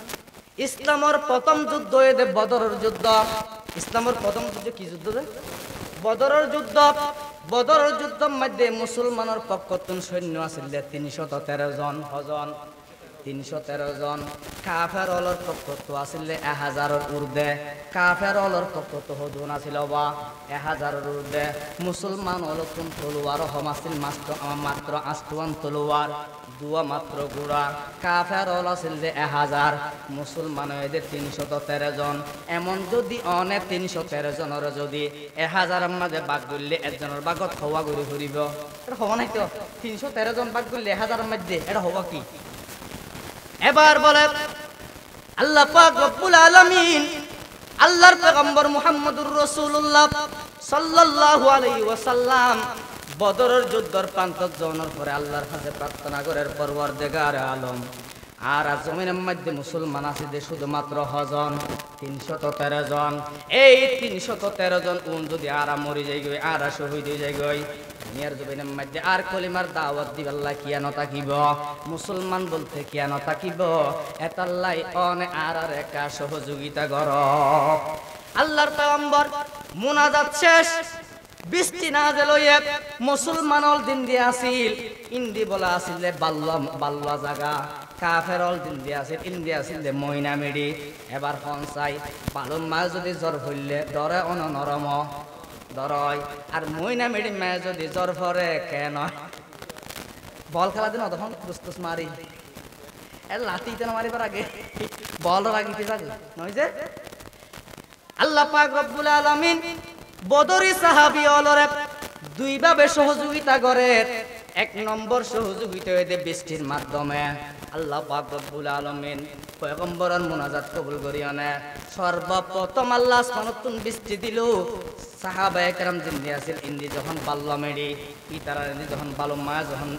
ইসলামের প্রথম যুদ্ধ এদে বদরের যুদ্ধ। ইসলামের প্রথম যুদ্ধ কি যুদ্ধ রে? বদরের যুদ্ধ। বদরের যুদ্ধের মধ্যে মুসলমানের পক্ষ সৈন্য আছিল 313 জন হজন 313 জন কাফের অলর পক্ষ আছিল 1000 ঊর্ধ্বে কাফের অলর পক্ষ হদুন আছিল বা 1000 ঊর্ধ্বে মুসলমান অলতুন তলোয়ার হম আছিল মাত্র আস্তুয়ান তলোয়ার দুয়া মাত্র গুড়া কাফের অল আছিল 1000 মুসলমান এদের 313 জন এমন যদি অনে 313 জনের যদি 1000 মাঝে বাগ করলে একজনের বাগত হওয়া ঘুরে ঘুরিব এটা হওয়া নাই তো 313 জন বাগ করলে 1000 মধ্যে এটা হওয়া কি? এবার বলে আল্লাহ পাক রব্বুল আলামিন আল্লাহর পয়গম্বর মুহাম্মদুর রাসূলুল্লাহ সাল্লাল্লাহু আলাইহি ওয়াসাল্লাম বদরের যুদ্ধের প্রান্ত জনের পরে আল্লাহর কাছে প্রার্থনা করার পরওয়ারদিগার আলম আর জমিনের মধ্যে মুসলমান আছে যে শুধুমাত্র হজন 313 জন। এই 313 জন যদি আরা মরি যাই গই, আরা শহীদ হয়ে যাই গই, দুনিয়ার জমিনের মধ্যে আর কলিমার দাওয়াত দিবাল্লাহ কিয়া নতাকিব, মুসলমান বলতে কিয়া নতাকিব, এতাল্লাই অনে আর একা সহযোগিতা কর। আল্লাহর পয়গম্বর মুনাজাত শেষ, বৃষ্টি নাযিল হয়ে মুসলমানল দিন দিয়ে আসিল, ইন্দি বলা আসিল বাল্লা জাগা, কাফেরল দিন দিয়ে আসিল, ইন্দি আসিল ময়না মেডি। এবার পঞ্চাই বালুম মাছ যদি জ্বর হইলে ডরে নরম ডরয়, আর ময়না মেডি মাছ যদি জ্বর ভরে কেন বল খেলা দিন তখন দুস্তুস মারি লাঠিতে মারিবার আগে বল রাগিতে যাবে নয় যে। আল্লাহ পাক রব্বুল আলামিন বদরি সাহাবী অলরে দুই ভাবে সহযোগিতা করে। এক নম্বর সহযোগিতা হইতে বৃষ্টির মাধ্যমে। আল্লাহ পাক রব্বুল আলামিন পয়গম্বরের মুনাজাত কবুল করিয়া নে। সর্বপ্রথম আল্লাহ আসমানতুন বৃষ্টি দিল, সাহাবায়ে কেরাম জিন্দি আছিল ইন্দি যখন বাল্লা মেডি ইতারা যখন বালু মা যখন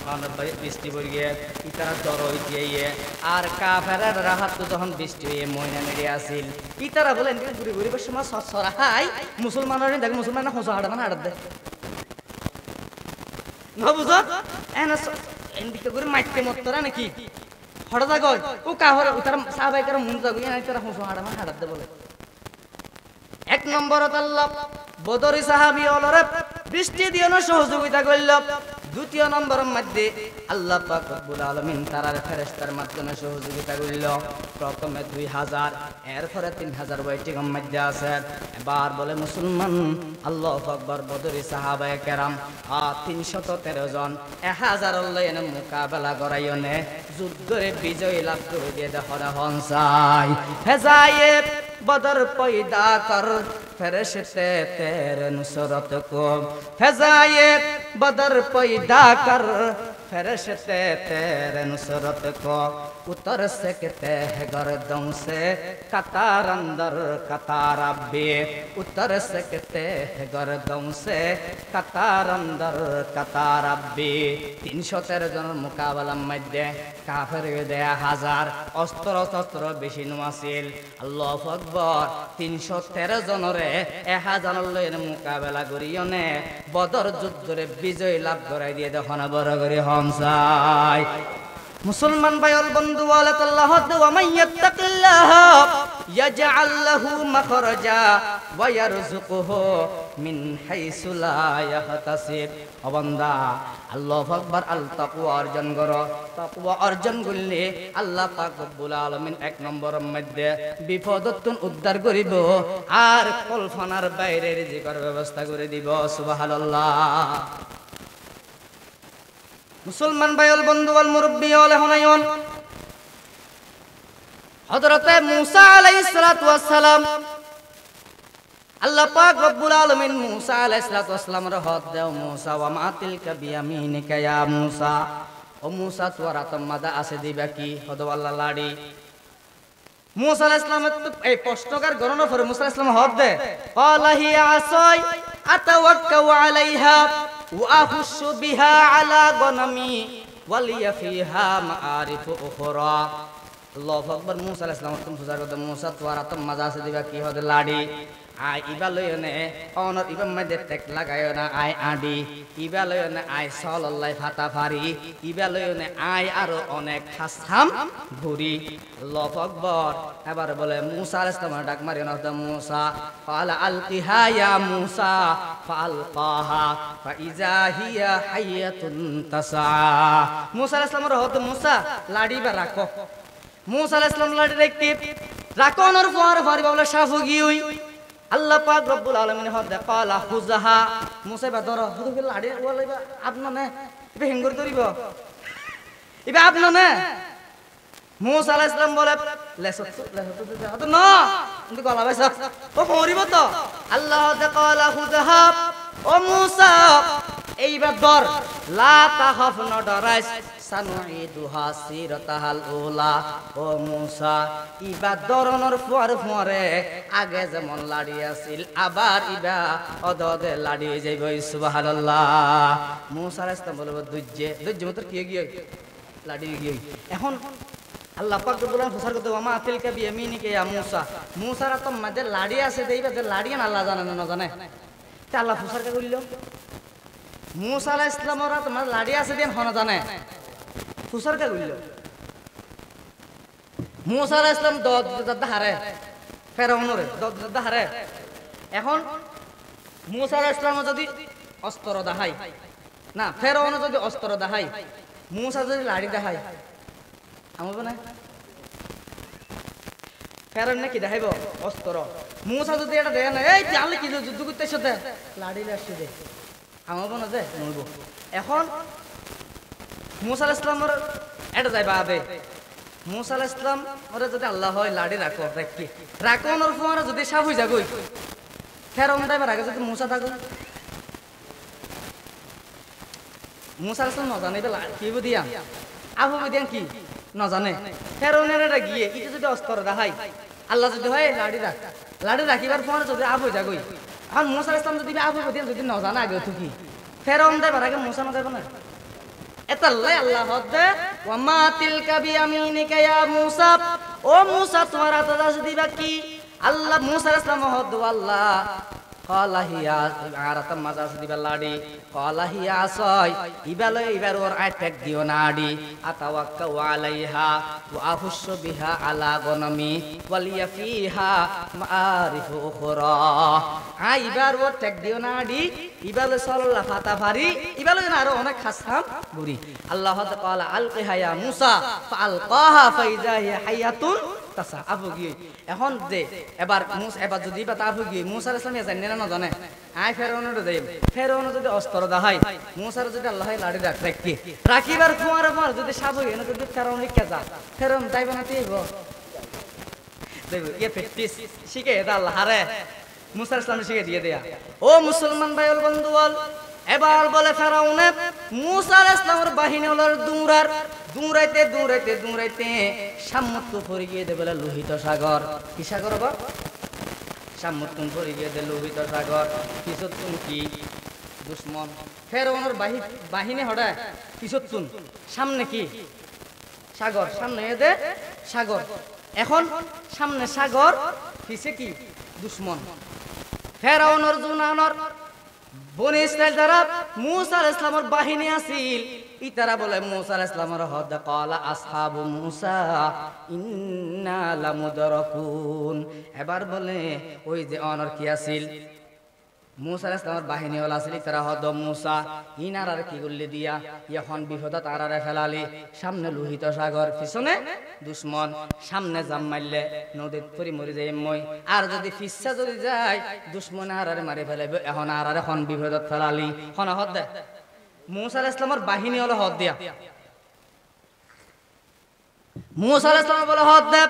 বৃষ্টি পড়ে গিয়ে ইতারা জ্বর হইয়ে, আর কাফেরের রাহাত যখন বৃষ্টি হয়ে ময়না মেডি আছিল ইতারা বলেন ঘুরি ঘুরি সময় সরাহাই মুসলমানের দেখ মুসলমান হোসা হাড়া মানে হাড়া দে না বুঝো এদিকে করে মাইতে মতরা নাকি হঠাৎ কয় ও কাহর তারা সাহাবায়ে কেরাম মুন যাগো না তারা হোসা হাড়া মানে হাড়া দে বলে। এক নম্বরত আল্লাহ বদরি সাহাবী অলরে বৃষ্টি দিয়ে সহযোগিতা করল। দ্বিতীয় নম্বরের মধ্যে আল্লাহ পাক রব্বুল আলামিন তারার ফেরেশতার মাধ্যমে সহযোগিতা করল। প্রথমে 2000, এরপরে 3000 ওয়েটিংয়ের মধ্যে আছে। এবার বলে মুসলমান আল্লাহু আকবার, বদরি সাহাবায়ে কেরাম 313 জন 1000 লয়নে মোকাবেলা করাইনে যুদ্ধরে বিজয় লাভ করে দিয়ে দেখানো হনসাই। হেজায়ে बदर पैदा कर फरिश्ते तेरे नुसरत को, फजाए बदर पैदा कर फरिश्ते तेरे नुसरत को, उतर सकते हैं गर्दों से कतार अंदर कतार अब्बे, उतर सकते हैं गर्दों से कतार अंदर कतार अब्बे। 313 জনের মোকাবেলার মধ্যে কাফের 1000 অস্ত্র শস্ত্র বেশি নমাছিল। আল্লাহু আকবার, 313 জনরে 1000 লয়ের মোকাবেলা করিয়নে বদর যুদ্ধরে বিজয় লাভ করাই দিয়ে দেখনা বড় করে হমসাই। মুসলমান ভাইয়ের বন্ধু বলে আল্লাহ ওয়া মাইয়াত্তাকিল্লাহ ইয়াজআল লাহু মাখরাজা ওয়া ইয়ারযুকুহু মিন হাইসু লা ইয়াহতাসিব। ও বান্দা আল্লাহু আকবার, আল তাকওয়া অর্জন করো। তাকওয়া অর্জন করলে আল্লাহ পাক রব্বুল আলামিন এক নম্বরের মধ্যে বিপদতুন উদ্ধার করিব, আর কল্পনার বাইরে রিজিকের ব্যবস্থা করে দিব। সুবহানাল্লাহ। মুসলমান ভাইয়ের বন্ধু বল মুরব্বি হল হুনায়ন, হযরতে মূসা আলাইহিস সালাতু ওয়াস সালাম, আল্লাহ পাক রব্বুল আলামিন মূসা আলাইহিস সালাতু ওয়াস সালামের হাত দাও, মূসা ওয়া মা তিলকা বিয়ামিনিকা ইয়া মূসা। ও মূসা তোর হাতে মাদা আছে দিবা কি? হদ আল্লাহ লাড়ি। মূসা আলাইহিস সালামের এই প্রশ্নকার গণনা করে মূসা আলাইহিস সালাম হাত দে, ক্বালা হিয়া আসাই আতাওয়াক্কাউ আলাইহা ওয়া আহুশু বিহা আলা গনামি ওয়ালিয়া ফিহা মাআরিফু উখরা। আল্লাহু আকবার। মূসা আলাইহিস সালাম তুমি বুঝার কথা, মূসা তোর হাতে মাদা আছে দিবা কি? হদ লাড়ি। আই ইবা লয়নে অনর ইবা মধ্যে টেক লাগায় না, আই আডি ইবা লয়নে আই সল্লাই ফাতা ফারি, ইবা লয়নে আই আরো অনেক হাসাম ঘুরি। আল্লাহু আকবার। এবার বলে মূসা আলাইহিস সালাম ডাক মারি না, মূসা ক্বালা আলকিহা ইয়া মূসা ফালকাহা ফাইজা হিয়া হাইয়াতুন তাসা। মূসা আলাইহিস সালাম রহত মূসা লাড়ি বা রাখো। মূসা আলাইহিস সালাম লাড়ি রাখতে রাখো, অনর ফার ফারি বলে সাফু গিউই। আল্লাহ পাক রব্বুল আলামিন হদ ক্বালা খুযহা, মূসা বা ধরো হদ লাড়ি ওলাইবা আপনা নে ইবে হেঙ্গর ধরিব ইবে আপনা নে। মূসা আলাইহিস সালাম বলে লেসত হদ না তুমি গলা বাইছ ও মরিব তো। আল্লাহ হদ ক্বালা খুযহা, ও মূসা এইবার ধর, লা তাখাফ না ডরাইস, সানুইদুহা সিরাতাহাল উলা। ও মূসা ইবা দরনের ফুয়ারে আগে যেমন লাড়ি আছিল আবার ইবা অদদে লাড়ি যাইব। সুবহানাল্লাহ। মূসা আলাইহিস সালাম বলবো ধৈর্য মত কি গিয়ে লাড়ি গিয়ে। এখন আল্লাহ পাক রব্বুল আলামিন ফুসার করতে ওমা তিলকা বিয়ামিনিকা ইয়া মূসা মূসার তো মাঝে লাড়ি আছে দেইবা যে লাড়ি না আল্লাহ জানে না জানে তে আল্লাহ ফুসার কে কইলো মূসা আলাইহিস সালামের তো মাঝে লাড়ি আছে দেন হনা জানে ফুসার কে কইলো মূসা আলাইহিস সালাম দদ হারে ফেরাউনরে দদ হারে এখন মূসা আলাইহিস সালাম যদি অস্ত্র দেখাই না ফেরাউন যদি অস্ত্র দেখাই মূসা যদি লাড়ি দেখাই আমবে না ফেরাউন নাকি দেখাইব অস্ত্র মূসা যদি এটা দেয় না এই জানলে কি যুদ্ধ করতেছ দে লাড়ি আসছে দে আমবে না যে নইব এখন মূসা আলাইহিস সালামের এটা যাইবা আবে মূসা আলাইহিস সালাম ওরে যদি আল্লাহ হয় লাড়ি রাখো রাখি রাখোনোর পরে যদি সাপ হই যাগই ফেরাউন দাইবার আগে যদি মূসা থাকো মূসা আলাইহিস সালাম না জানে কি বুদিয়া আবু বুদিয়া কি না জানে ফেরাউনের এটা গিয়ে এটা যদি অস্ত্র দেখাই আল্লাহ যদি হয় লাড়ি রাখিবার পরে যদি আবু যাগই এখন মূসা আলাইহিস সালাম যদি আবু বুদিয়া যদি না জানা আগে তো কি ফেরাউন দাইবার আগে মূসা না যাবে না এতাল্লাই আল্লাহ হদে ওয়ামা তিলকা বিয়ামিনিকা ইয়া মূসা ও মূসা তোমার হাতে আছে দিবা কি আল্লাহ মূসা আলাইহিস সালাম হদ আল্লাহ ক্বালা হিয়া আরাতা মাজা আছে দিবা লাড়ি ক্বালা হিয়া আসয় ইবালে ইবার ওর আটক দিও নাড়ি আতাওয়াক্কাউ আলাইহা ওয়া আফুশু বিহা আলা গনামি ওয়ালিয়া ফিহা মাআরিফু উখরা ইবার ওর টেক দিও নাড়ি ইবালে সাল্লাল্লাহ ফাতা ফারি ইবালে না আরো অনেক খাসাম বুড়ি আল্লাহ হদ ক্বালা আলকিহা ইয়া মূসা ফাআলকাহা ফাইযা হিয়া হায়াতুন তাসা আবু গিয়ে এখন যে এবার যদি বা আবু গিয়ে মূসা আলাইহিস সালাম জানেন না জানে আই ফেরাউনের দেই ফেরাউন যদি অস্ত্র দেখাই মূসার যদি আল্লাহ লাড়ি রাখিবার কুমার পর যদি সাপ হই না যদি ফেরাউন লিখে যা ফেরাউন যাইবে না তেইব দেব ইয়ে প্র্যাকটিস শিখে এটা আল্লাহ হারে মূসা আলাইহিস সালাম শিখে দিয়ে দেয়া ও মুসলমান ভাই ও বন্ধু বল এবার বলে ফেরাউনে মূসা আলাইহিস সালামের বাহিনী হলো দৌড়াইতে সাম্মুখ পড়ে গিয়ে দে বলে লোহিত সাগর কি সাগর বা সাম্মুখ পড়ে গিয়ে দে লোহিত সাগর পিছতুন কি দুশমন ফেরাউনের বাহিনী হড়া পিছতুন সামনে কি সাগর সামনে দে সাগর এখন সামনে সাগর পিছে কি দুশমন ফেরাউনের জুনানর বনি ইসরাইল যারা মূসা আলাইহিস সালামের বাহিনী আছিল ইতারা বলে মূসা আলাইহিস সালামের হদ ক্বালা আসহাবু মূসা ইন্না লামুদরাকুন এবার বলে ওই যে অনর কি আছিল মূসা আলাইহিস সালামের বাহিনী হল আছিল ইতারা হদ মূসা ইনার আর কি গুল্লি দিয়া এখন বিপদত আরারে ফেলালি সামনে লোহিত সাগর পিছনে দুশমন সামনে জাম মারলে নদীত পরি মরি যায় মই আর যদি ফিসা যদি যায় দুশমনে আরারে মারি ফেলাইবে এখন আরারে এখন বিপদত ফেলালি হন হদ দে মূসা আলাইহিস সালামের বাহিনী হলো হদ দিয়া মূসা আলাইহিস সালাম বলে হদ দে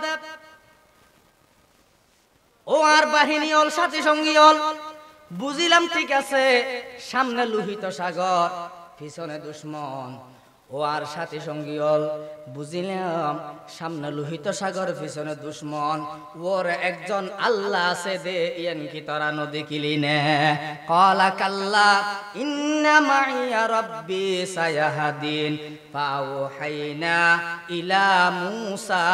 ও আর বাহিনী হল সাথী সঙ্গী হল বুঝিলাম ঠিক আছে সামনে লোহিত সাগর পিছনে দুশমন ও আর সাথী সঙ্গী হল বুঝিলাম সামনে লোহিত সাগর পিছনে দুশমন ওর একজন আল্লাহ আছে দে ইয়ান কি তোরা নদী কিলি নে ক্বালা কাল্লা ইন্না মাইয়া রাব্বি সায়াহদিন ফাওহাইনা ইলা মূসা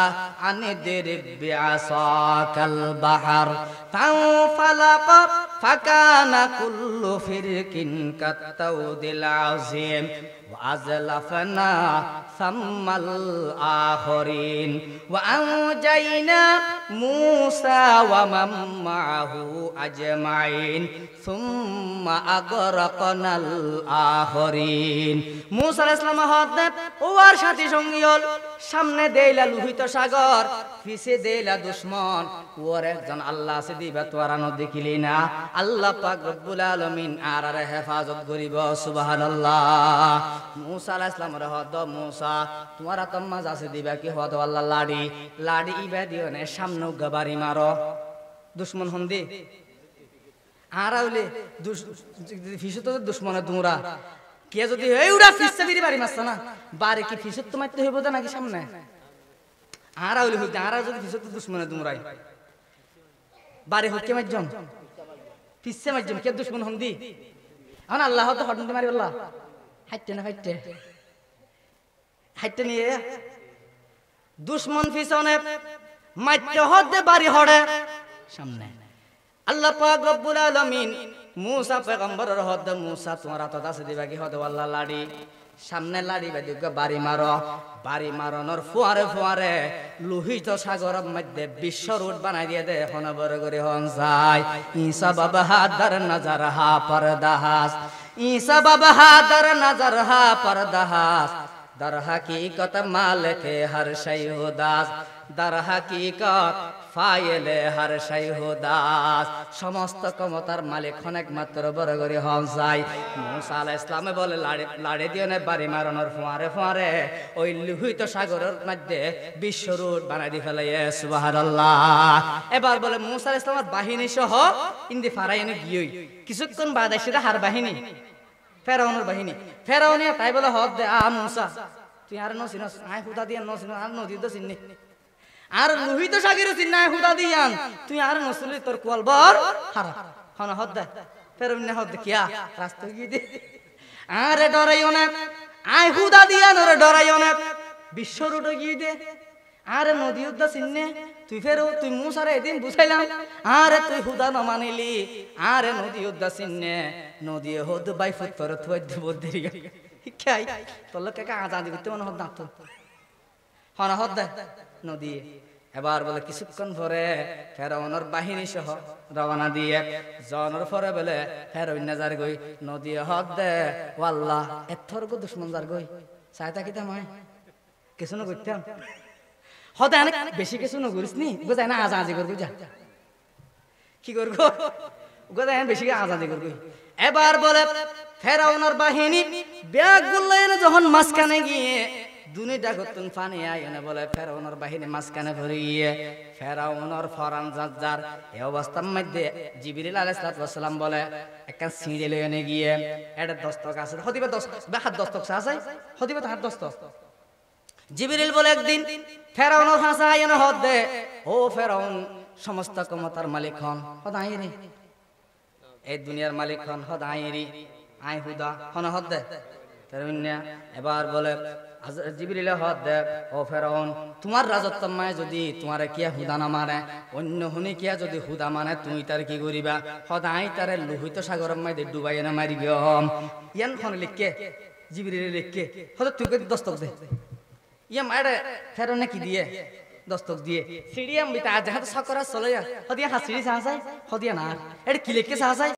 আনিদরিব বিআসাকাল বাহর ফালাকা ফাকানা কুল্লু ফিরকিন কাত্তাউদিল আযীম وأزلفنا ثم الآخرين وأنجينا موسى ومن معه أجمعين ثم أغرقنا الآخرين موسى عليه السلام হতে ওর সাথী সঙ্গী হল সামনে দেইলা লোহিত সাগর পিছে দেইলা দুশমন ওর একজন আল্লাহ আছে দিবা তোরা নদী কিলি না আল্লাহ পাক রব্বুল আলামিন আর হেফাজত করিব সুবহানাল্লাহ মূসা আলাইহিস সালামের হদ মূসা তোমারা তম্মাজ আছে দিবা কি হদ আল্লাহ লাড়ি ইবা দিও না সামনে গবারি মারো দুশমন হন্দি আরাউলে ফিসত দুশমনে তোমরা কে যদি এই উড়া ফিসে দিরি বাড়ি মারছ না বারে কি ফিসত তো মারতে হইব নাকি সামনে আরাউলে হইতে আরা যদি ফিসত দুশমনে তোমরাই বারে হকে মারজন ফিসে মারজন কে দুশমন হন্দি এখন আল্লাহ তো হটনতে মারি আল্লাহ হাইটে না হাইটে নিয়ে দুশ্মন পিছনে মাইতে হদে বাড়ি হড়ে সামনে আল্লাহ পাক রব্বুল আলামিন মুসা পয়গম্বরের হদে মুসা তোমার হাতত আছে দিবা কি হদে আল্লাহ লাড়ি সামনে লাড়ি বেদিকে বাড়ি মারনর ফুয়ারে ফুয়ারে লোহিত সাগরের মধ্যে বিশ্ব রুট বানাই দিয়ে দে হন বড় করে হন যায় ঈসা বাবা হাদার নজর হা পরদাহাস ঈসা বাবা হাদার নজর হা পরদাহাস দর হकीकत मालिक हर शै हुदास दर हकीकत फाइल हर शै हुदास समस्त ক্ষমতার মালিক একমাত্র বড় করে হন যায় মুসা আলাইহিস সালামে বলে লাড়ি দিয়ে নে বাড়ি মারানোর ফুয়ারে ফুয়ারে ওই লোহিত সাগরের মধ্যে বিশ্ব রুট বানাই দি ফেলে সুবহানাল্লাহ এবার বলে মুসা আলাইহিস সালামের বাহিনী সহ ইন্দি ফারাইনে গিয়ে কিছুক্ষণ বাদ এসে হার বাহিনী ফেরাউনের বাহিনী ফেরাউনে তাই বলে হদ দে আ মুসা তুই আর নছিনস আই খুদা দিয়া নছিন আর নদী তো চিন্নি আর লোহিত সাগর চিন্না খুদা দিয়ান তুই আর নছিলি তোর কোলবর হারা হন হদ দে ফেরাউনে হদ দে কিয়া রাস্তা গিয়ে দে আরে ডরাইও না আই খুদা দিয়ান ওরে ডরাইও না বিশ্ব রুট গিয়ে দে আরে নদী উদ্দা চিন্নে তুই ফেরো তুই মুসারে এদিন বুঝাইলাম আরে তুই হুদা ন মানিলি আরে নদী উদ্দা চিন্নে নদী হদ বাই ফুত্তর তুই দেব দেরি খাই তোর লোক কাকা আজাদি করতে মনে হদ না তো হন হদ দে নদী এবার বলে কিছুক্ষণ পরে ফেরাউনের বাহিনী সহ রওনা দিয়ে জনের পরে বলে ফেরাউন নাজার গই নদী হদ দে ওয়াল্লাহ এথর গো দুশমন জার গই চাইতা কিতা মাই কিছু না করতাম হদে অনেক বেশি কিছু নগরিস নি গোজাই না আজাদি করবি যা কি করব গোজাই বেশি আজাদি করবি এবার বলে ফেরাউনের বাহিনী ব্যাগ গুল্লাইনে যখন মাঝখানে গিয়ে দুনিটা করতেন পানি আইনে বলে ফেরাউনের বাহিনী মাঝখানে ভরে গিয়ে ফেরাউনের ফরান জাজ্জার এই অবস্থার মধ্যে জিবরিল আলাইহিস সালাম বলে একটা সিঁড়ি লইনে গিয়ে এটা দস্তক আছে হদিবে হাত দস্তক আছে হদিবে হাত দস্তক জিবরিল বলে একদিন ফেরাউনের ভাষা আইনে হদ দে ও ফেরাউন সমস্ত ক্ষমতার মালিক হন হদ আইরি এই দুনিয়ার মালিক হন হদ আইরি আই হুদা হন হদ দে ফেরাউন এবার বলে জিবরিল হদ দে ও ফেরাউন তোমার রাজত্ব মায় যদি তোমারে কিয়া হুদা না মানে অন্য হুনি কিয়া যদি হুদা মানে তুমি তার কি করিবা হদ আই তারে লোহিত সাগরের মধ্যে ডুবাই না মারি গম ইয়ান খন লিখকে জিবরিল লিখকে হদ তুই কই দস্তক দে ইয়া মারে ফেরাউন কি দিয়ে দস্তক দিয়ে সিডিয়াম বিতা জাহাঁ সকরা চলে হদিয়া হাসিরি সাহাসাই হদিয়া না এর কি লিখকে সাহাসাই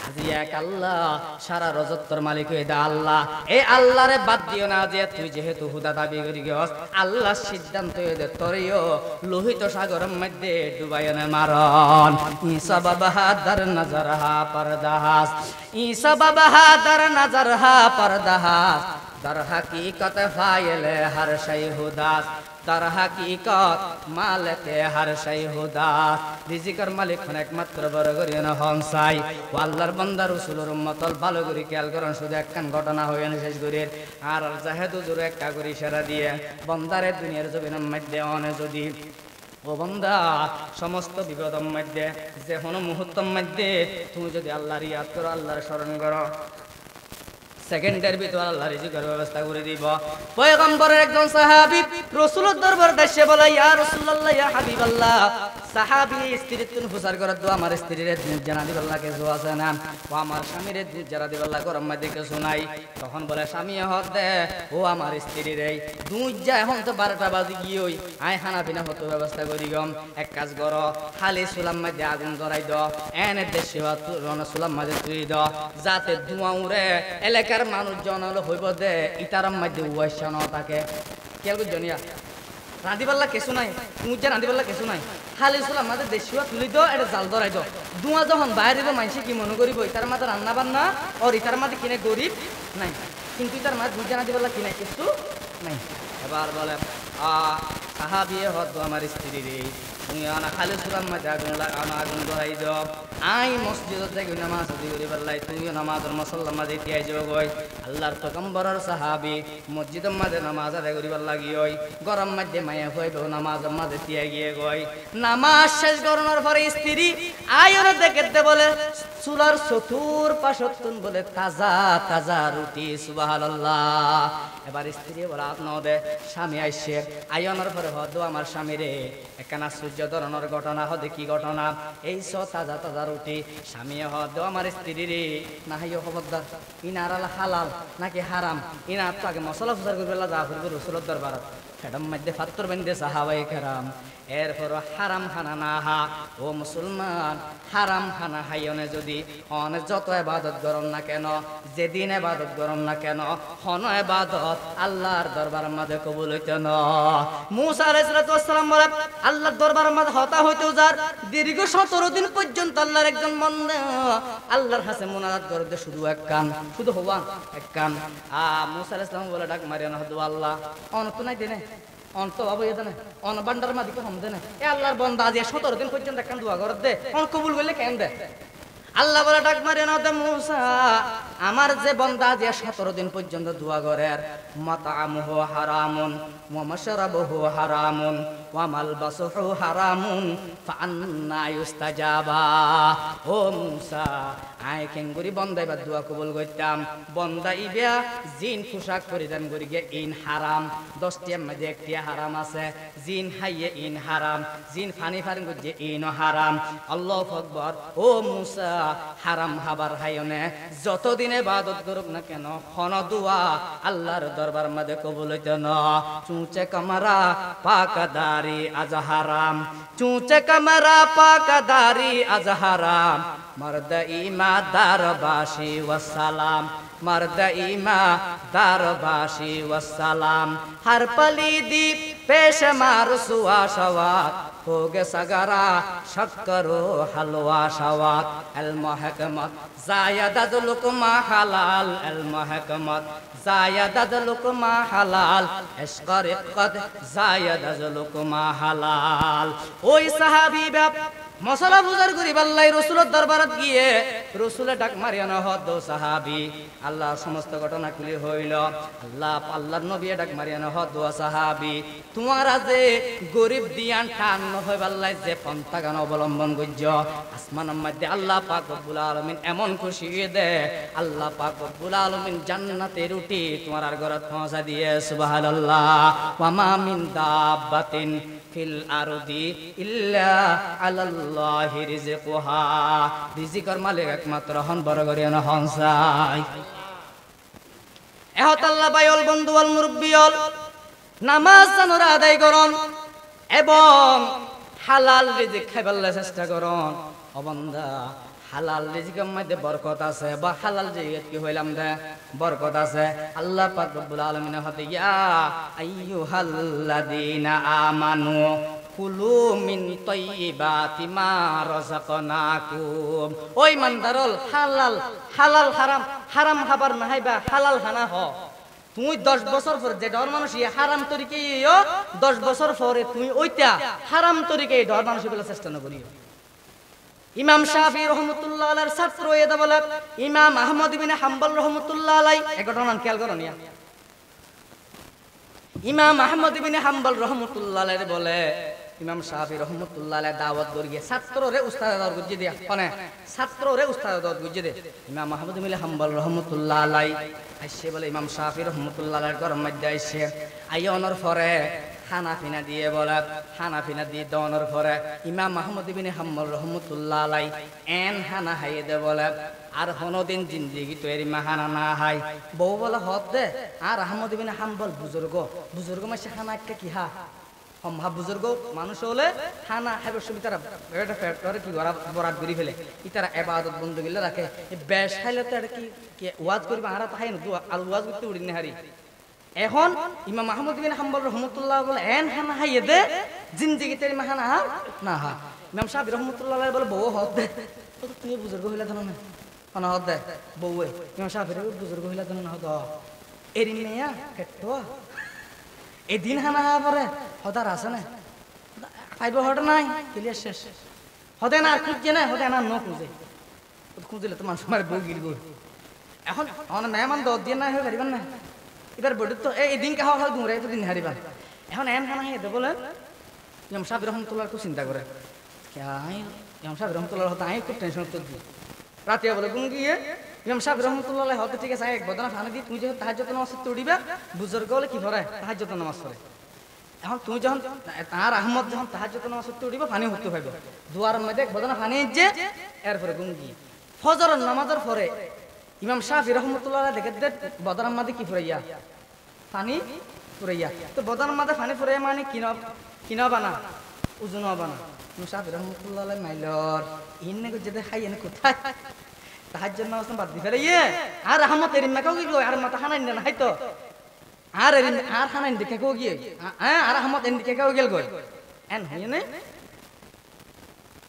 আজি এক আল্লাহ সারা রাজত্বের মালিক হই দা আল্লাহ এই আল্লাহরে বাদ দিও না যে তুই যেহেতু হুদা দাবি করি গস আল্লাহ সিদ্ধান্ত দে তোরিও লোহিত সাগরের মধ্যে ডুবাই না মারন ঈসা বাবা হাদার নজর হা পরদাহাস ঈসা বাবা হাদার নজর হা পরদাহাস দর হकीकत ফাইল হর শৈ হুদাস দর হकीकत মালিক হর শৈ হুদাস রিজিকের মালিক একমাত্র বড় করিও না হনসাই ও আল্লাহর বান্দা রাসূলের উম্মতল ভালো করে খেয়াল করুন শুধু একখান ঘটনা হইয়া শেষ করে আর জাহেদু জোরে একটা করে ইশারা দিয়ে বান্দারে দুনিয়ার জমিনের মধ্যে অনে যদি ও বান্দা সমস্ত বিপদের মধ্যে যে কোনো মুহূর্তের মধ্যে তুমি যদি আল্লাহর ইয়াদ করো আল্লাহর স্মরণ করো সেকেন্ডের ভিতর আল্লাহ রিজিকের ব্যবস্থা করে দিব পয়গম্বরের একজন সাহাবী রাসূলের দরবারে এসে বলে ইয়া রাসূলুল্লাহ ইয়া হাবিবাল্লাহ সাহাবী স্ত্রীর তুন ফুসার করে দো আমার স্ত্রীর দুধ জানা দিব আল্লাহ কে জো আছে না ও আমার স্বামীর দুধ জানা দিব আল্লাহ গরম মধ্যে কে শোনাই তখন বলে স্বামী হদ দে ও আমার স্ত্রীর এই দুধ যা এখন তো 12টা বাজে গিয়ে ওই আই খানা পিনা হতো ব্যবস্থা করি গম এক কাজ করো খালি সুলাম মধ্যে আগুন ধরাই দাও এনে দেশে সুলাম মধ্যে তুই দাও যাতে ধোঁয়া উড়ে এলাকা মানুষজন হলো হইব দে ইতারাম মধ্যে উয়াইসা ন থাকে কেউ জনিয়া রাঁধিপাল্লা কেঁচু নাই তুমি যে রাঁধিপাল্লা কেঁচু নাই খালি চুল আমাদের দেশীয় তুলি দো এটা জাল ধরাই দো ধোঁয়া যখন বাইরে দিব মানুষে কি মনে করিব ইতার মাঝে রান্না বান্না ওর ইতার মাঝে কিনে গরিব নাই কিন্তু ইতার মাঝে তুমি যে রাঁধিপাল্লা কিনে কিছু নাই এবার বলে সাহাবি হদ আমার স্ত্রী রে তুমি আনা খালি চুলার মাঝে আগুন লাগানো আগুন ধরাই দাও আই মসজিদত যাই নামাজ আদি করি পারলাই তুমিও নামাজের মসল্লার মাঝে তিয়াই যাও গই আল্লাহর পয়গম্বরের সাহাবী মসজিদের মাঝে নামাজ আদায় করিবার লাগি ওই গরম মাঝে মায়া হইব নামাজের মাঝে তিয়াই গিয়ে গই নামাজ শেষ করানোর পরে স্ত্রী আয়রে দেখতে বলে চুলার চতুর পাশতুন বলে তাজা তাজা রুটি সুবহানাল্লাহ এবার স্ত্রী বলে আপনা দে স্বামী আইসে আয়নের পরে এরপরে হয়তো আমার স্বামী রে একখানা সূর্য ধরনের ঘটনা হতে কি ঘটনা এই তাজা তাজা রুটি স্বামী হয়তো আমার স্ত্রী রে না হাইও খবরদার ইনার হালাল নাকি হারাম ইনার তো আগে মশলা ফুসার করবে যা করবে রসুলের দরবারত সেটার মধ্যে ফাত্তর বেঁধে সাহাবাই কেরাম এরপর হারাম খানা না হা ও মুসলমান হারাম খানা হাইয়নে যদি অনেক যত এবাদত গরম না কেন যেদিন এবাদত গরম না কেন হন এবাদত আল্লাহর দরবার মাঝে কবুল হইত না মুসা আলাইহিস সালাম বলে আল্লাহর দরবার মাঝে হতা হইতেও যার দীর্ঘ 17 দিন পর্যন্ত আল্লাহর একজন বান্দা আল্লাহর কাছে মুনাজাত করতে শুধু এক কান শুধু হওয়া এক কান মুসা আলাইহিস সালাম বলে ডাক মারিয়া না হদু আল্লাহ অনত নাই দেনে অন্ত বাবু এ দেনে অন বান্ডার মাদিকে হম দেনে এ আল্লাহর বান্দা আজ 17 দিন পর্যন্ত এক কান দোয়া করে দে অন কবুল করলে কেন দে আল্লাহ বলে ডাক মারিয়া না মুসা আমার যে বান্দা যে 17 দিন পর্যন্ত দোয়া করে মাতামুহু হারামুন ওয়া মাশরাবুহু হারামুন ওয়া মালবাসুহু হারামুন ফাআন্না ইউস্তাজাবা ও মুসা আয় কেঙ্গুরি বন্দাই বা দোয়া কবুল করতাম বন্দা ইবিয়া জিন পোশাক পরিধান করি গে ইন হারাম 10টির মধ্যে একটি হারাম আছে জিন হাইয়ে ইন হারাম জিন ফানি ফারিন যে ইন হারাম আল্লাহু আকবার ও মুসা হারাম হাবার হাইয়নে যতদিন ইবাদত করুক না কেন খন দোয়া আল্লাহর দরবার মধ্যে কবুল হইত না চুঁচে কামারা পাকাদারি আজ হারাম চুঁচে কামারা পাকাদারি আজ হারাম মর্দ ইমা দারবাসি ওয়াসালাম मर्द इमा दारबाशी वसलाम हर पली दीप पेश मार सुआ शवात हो गे सगरा शक्करो हलवा शवात अल महकमत जायद लुकमा हलाल अल महकमत जायद लुकमा हलाल इश्क़ रिक़त जायद लुकमा हलाल ओई साहाबी बाप मसला बुजार गरीब अल्लाह रसूलेर दरबारत गিয়ে रसूले डाक मारिया ना हद साहाबी अल्लाह समस्त घटना खुली हইল আল্লাহর নবী ডাক মারিয়া না হদ সাহাবী তোমারা যে গরিব দিয়ান টান হয় আল্লাহ যে পন্থা গান অবলম্বন করছ আসমানের মধ্যে আল্লাহ পাক রব্বুল আলামিন এমন খুশি দে আল্লাহ পাক রব্বুল আলামিন জান্নাতের রুটি তোমার ঘরে পৌঁছা দিয়ে সুবহানাল্লাহ ওয়া মা মিন দাব্বাতিন ফিল আরদি ইল্লা আলাল্লাহি রিজকুহা রিজিকের মালিক একমাত্র হন বড় করিয়া না হনসাই এহত আল্লাহ বাইল বন্ধুল মুরব্বিয়ল নামাজ জানুরা আদায় করুন এবং হালাল রিজিক খাইবার চেষ্টা করুন ও বান্দা হালাল রিজিকের মধ্যে বরকত আছে বা হালাল রিজিক কি হইলাম দে বরকত আছে আল্লাহ পাক রব্বুল আলামিন হতে ইয়া আইয়ুহাল্লাযীনা আমানু কুলু মিন তাইয়্যিবাতি মা রাযাকনাকুম ওই মানদারল হালাল হালাল হারাম হারাম খাবার না হাইবা হালাল খানা হ তুমি 10 বছর পরে যে ডর মানুষ হারাম তরিকে 10 বছর পরে তুমি ওইটা হারাম তরিকে ডর মানুষ বলে চেষ্টা না করিও ইমাম শাফি রহমাতুল্লাহ আলাইহির ছাত্র এটা বলে ইমাম আহমদ ইবনে হাম্বল রহমাতুল্লাহ আলাইহি এক ঘটনা খেয়াল করো নিয়া ইমাম আহমদ ইবনে হাম্বল রহমাতুল্লাহ আলাইহি বলে ইমাম শাফি রহমাতুল্লাহ আলাইহি দাওয়াত করিয়ে ছাত্ররে উস্তাদ দাওয়াত গুজি দিয়া কোনে ছাত্ররে উস্তাদ দাওয়াত গুজি দে ইমাম আহমদ ইবনে হাম্বল রহমাতুল্লাহ আলাইহি আইসে বলে ইমাম শাফি রহমাতুল্লাহ আলাইহির ঘরের মধ্যে আইসে আইয়নের পরে হানাফিনা দিয়ে বলে হানাফিনা দিয়ে দনের পরে ইমাম আহমদ ইবনে হাম্বল রহমাতুল্লাহ আলাইহি এন হানা হাইয়ে দে বলে আর কোনদিন জিন্দেগি তৈরি মাহানা না হাই বউ বলে হদ দে আর আহমদ ইবনে হাম্বল বুজুর্গ মাসে হানা একটা কি হা সম্ভব বুজুর্গ মানুষ হলে খানা খাইবার সময় তারা এটা পেট করে কি বরাত করি ফেলে ইতারা ইবাদত বন্ধ গিলে রাখে বেশ খাইলে তো এটা কি ওয়াজ করবে হারা তো খাই না আর ওয়াজ করতে উড়িনে হারি এখন ইমাম আহমদ বিন হাম্বল রহমাতুল্লাহ বলে এন খানা খাইয়ে দে জিন্দেগি তেরি মাহানা হার না হা ইমাম শাফি রহমাতুল্লাহ বলে বউ হদ দে তুমি বুজুর্গ হইলা জানো না খানা হদ দে বউয়ে ইমাম শাফি বুজুর্গ হইলা জানো না হদ এরি মেয়া কেটো এই দিন হানা পরে হদার আছে না পাইব হট নাই ক্লিয়ার শেষ হদে না খুঁজছে না হদে না খুঁজে খুঁজলে তো মানুষ মারে বউ গিলব এখন আমার মেহমান 10 দিন না হয়ে পারিবেন না এবার বড় তো এই দিন কাহা হয় ঘুরে তো দিন হারিবান এখন এন হানা হেদে বলে ইমাম শাফি রহমাতুল্লাহ খুব চিন্তা করে ইমাম শাফি রহমাতুল্লাহ হতে আই খুব টেনশন তো দি রাতে বলে গুন গিয়ে ইমাম শাফি রহমাতুল্লাহ হতে ঠিক আছে এক বদনা ফানা দি তুই যে তাহাজ্জুদ নামাজ পড়িবা বুজুর্গ বলে কি পড়ে তাহাজ্জুদ নামাজ পড়ে এখন তুমি যখন তার আহমদ যখন তাহাজ্জুদ নামাজ পড়তে উঠিব পানি হতে পাইব দুয়ার মধ্যে বদনা পানি যে এরপরে গুঙ্গি ফজরের নামাজের পরে ইমাম শাফি রহমতুল্লাহ দেখে দে বদনার মাঝে কি ফুরাইয়া পানি ফুরাইয়া তো বদনার মাঝে পানি ফুরাইয়া মানে কিনা বানা উজু ন বানা ইমাম শাফি রহমতুল্লাহ মাইলর ইন্নে যেতে খাই এনে কোথায় তাহাজ্জুদ নামাজ বাদ দি ফেলে আর আহমদ এরিন না কাউ কি আর মাথা হানাই না হয়তো আর এরিন আর হানাই দেখে কাউ গিয়ে হ্যাঁ আর আহমদ এরিন দেখে কাউ গেল গই এন হইয়ে নে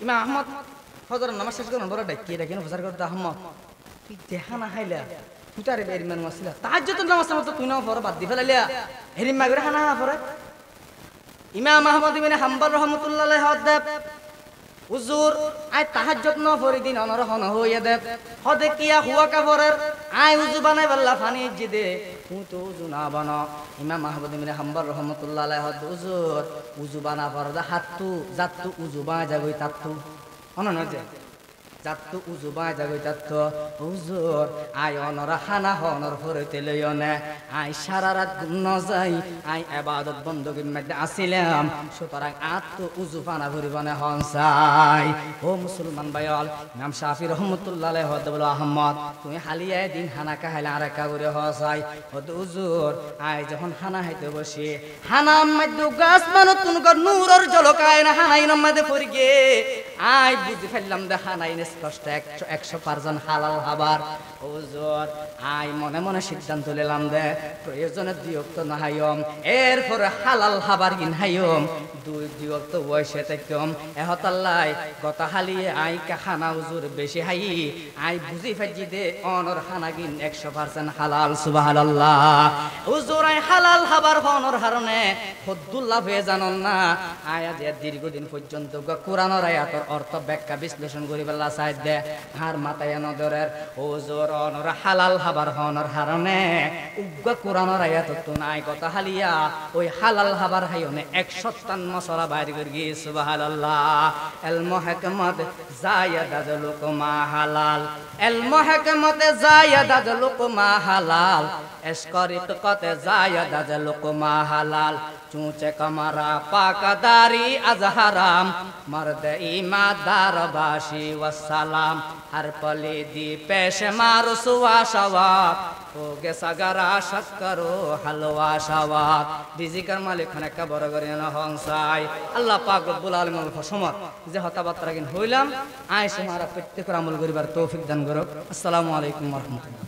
ইমাম আহমদ ফজর নামাজ শেষ করে বড় ডাকিয়ে ডাকিয়ে ফজর করতে আহমদ তুই দেখা না খাইলা তুই তারে এরিন মানুষ আসিলা তাহাজ্জুদ নামাজ তো তুই না পড়া বাদ দি ফেলাইলা এরিন মাগরে হানা পড়ে ইমাম আহমদ ইবনে হাম্বল রাহমাতুল্লাহ আলাইহি হদ্দাব হুজুর আই তাহাজ্জুদ ন পড়ি দিন অনরহন হইয়া দেব হদে কিয়া হুয়া কাবরের আই উজু বানাই বল্লা ফানি জিদে তুই তো উজু না বানা ইমাম আহমদ ইবনে হাম্বল রাহমাতুল্লাহ আলাইহি হদ হুজুর উজু বানা পড়া হাতু জাতু উজু বা যাগই তাতু অনন যে জাতু উজু বা যাগই তাতু হুজুর আই অনরা হানা হনর ফরতে লইনে আই সারা রাত ন যাই আই ইবাদত বندگির মধ্যে আসিলাম সুতরাং আত উজু বানা ভরিবনে হনসাই ও মুসলমান ভাইল ইমাম শাফি রহমাতুল্লাহ আলাইহি হদ বল আহমদ তুমি হালিয়া দিন হানা কাহাইলা আর কা করে হসাই হদ হুজুর আই যখন হানা হইতে বসে হানাম মধ্যে গাছ মানুতুন গর নূরর ঝলকায় না হানাইন মধ্যে পড়ি গে আই বুঝি ফেললাম দে হানাইন স্পষ্ট 100% হালাল খাবার হুজুর আই মনে মনে সিদ্ধান্ত নিলাম দে প্রয়োজনে দিয়ক্ত না হাইম এরপর হালাল খাবার কিন হাইম দুই দিয়ক্ত বয়সে তেকম এহতাল্লাই গত হালিয়ে আই কা খানা হুজুর বেশি হাই আই বুঝি ফাজি দে অনর খানা কিন 100% হালাল সুবহানাল্লাহ হুজুর আই হালাল খাবার হনর হারনে ফদ্দুল্লাহ হয়ে জানন না আয়া যে দীর্ঘদিন পর্যন্ত কোরআনের আয়াতের অর্থ ব্যাখ্যা বিশ্লেষণ করি বল্লা সাইদ দে আর মাথায় নজরের হুজুর অনর হালাল খাবার হনর হারনে উগ্র কোরআনের আয়াত তো নাই কথা হালিয়া ওই হালাল খাবার হাইনে 157 মশলা বাইর করে গিয়ে সুবহানাল্লাহ আল মুহকামাত জায়াদাত লুকমা হালাল আল মুহকামাত জায়াদাত লুকমা হালাল এসকরিত কতে জায়াদাত লুকমা হালাল চুঁচে কমারা পাকাদারি আজহারাম মর্দ ইমাদার বাসি ওয়াসালাম हर पले दी पेश मारो सुवा शवात हो गे सगरा शक्करो हलवा शवात रिजिकर मालिक खाने का बड़ करे ना हंसाई अल्लाह पाक रब्बुल आलमीन फसमत जे हताबात रागिन হইলাম আয় সুমারা প্রত্যেক আমল করিবার তৌফিক দান করো। আসসালামু আলাইকুম ওয়া রাহমাতুল্লাহ।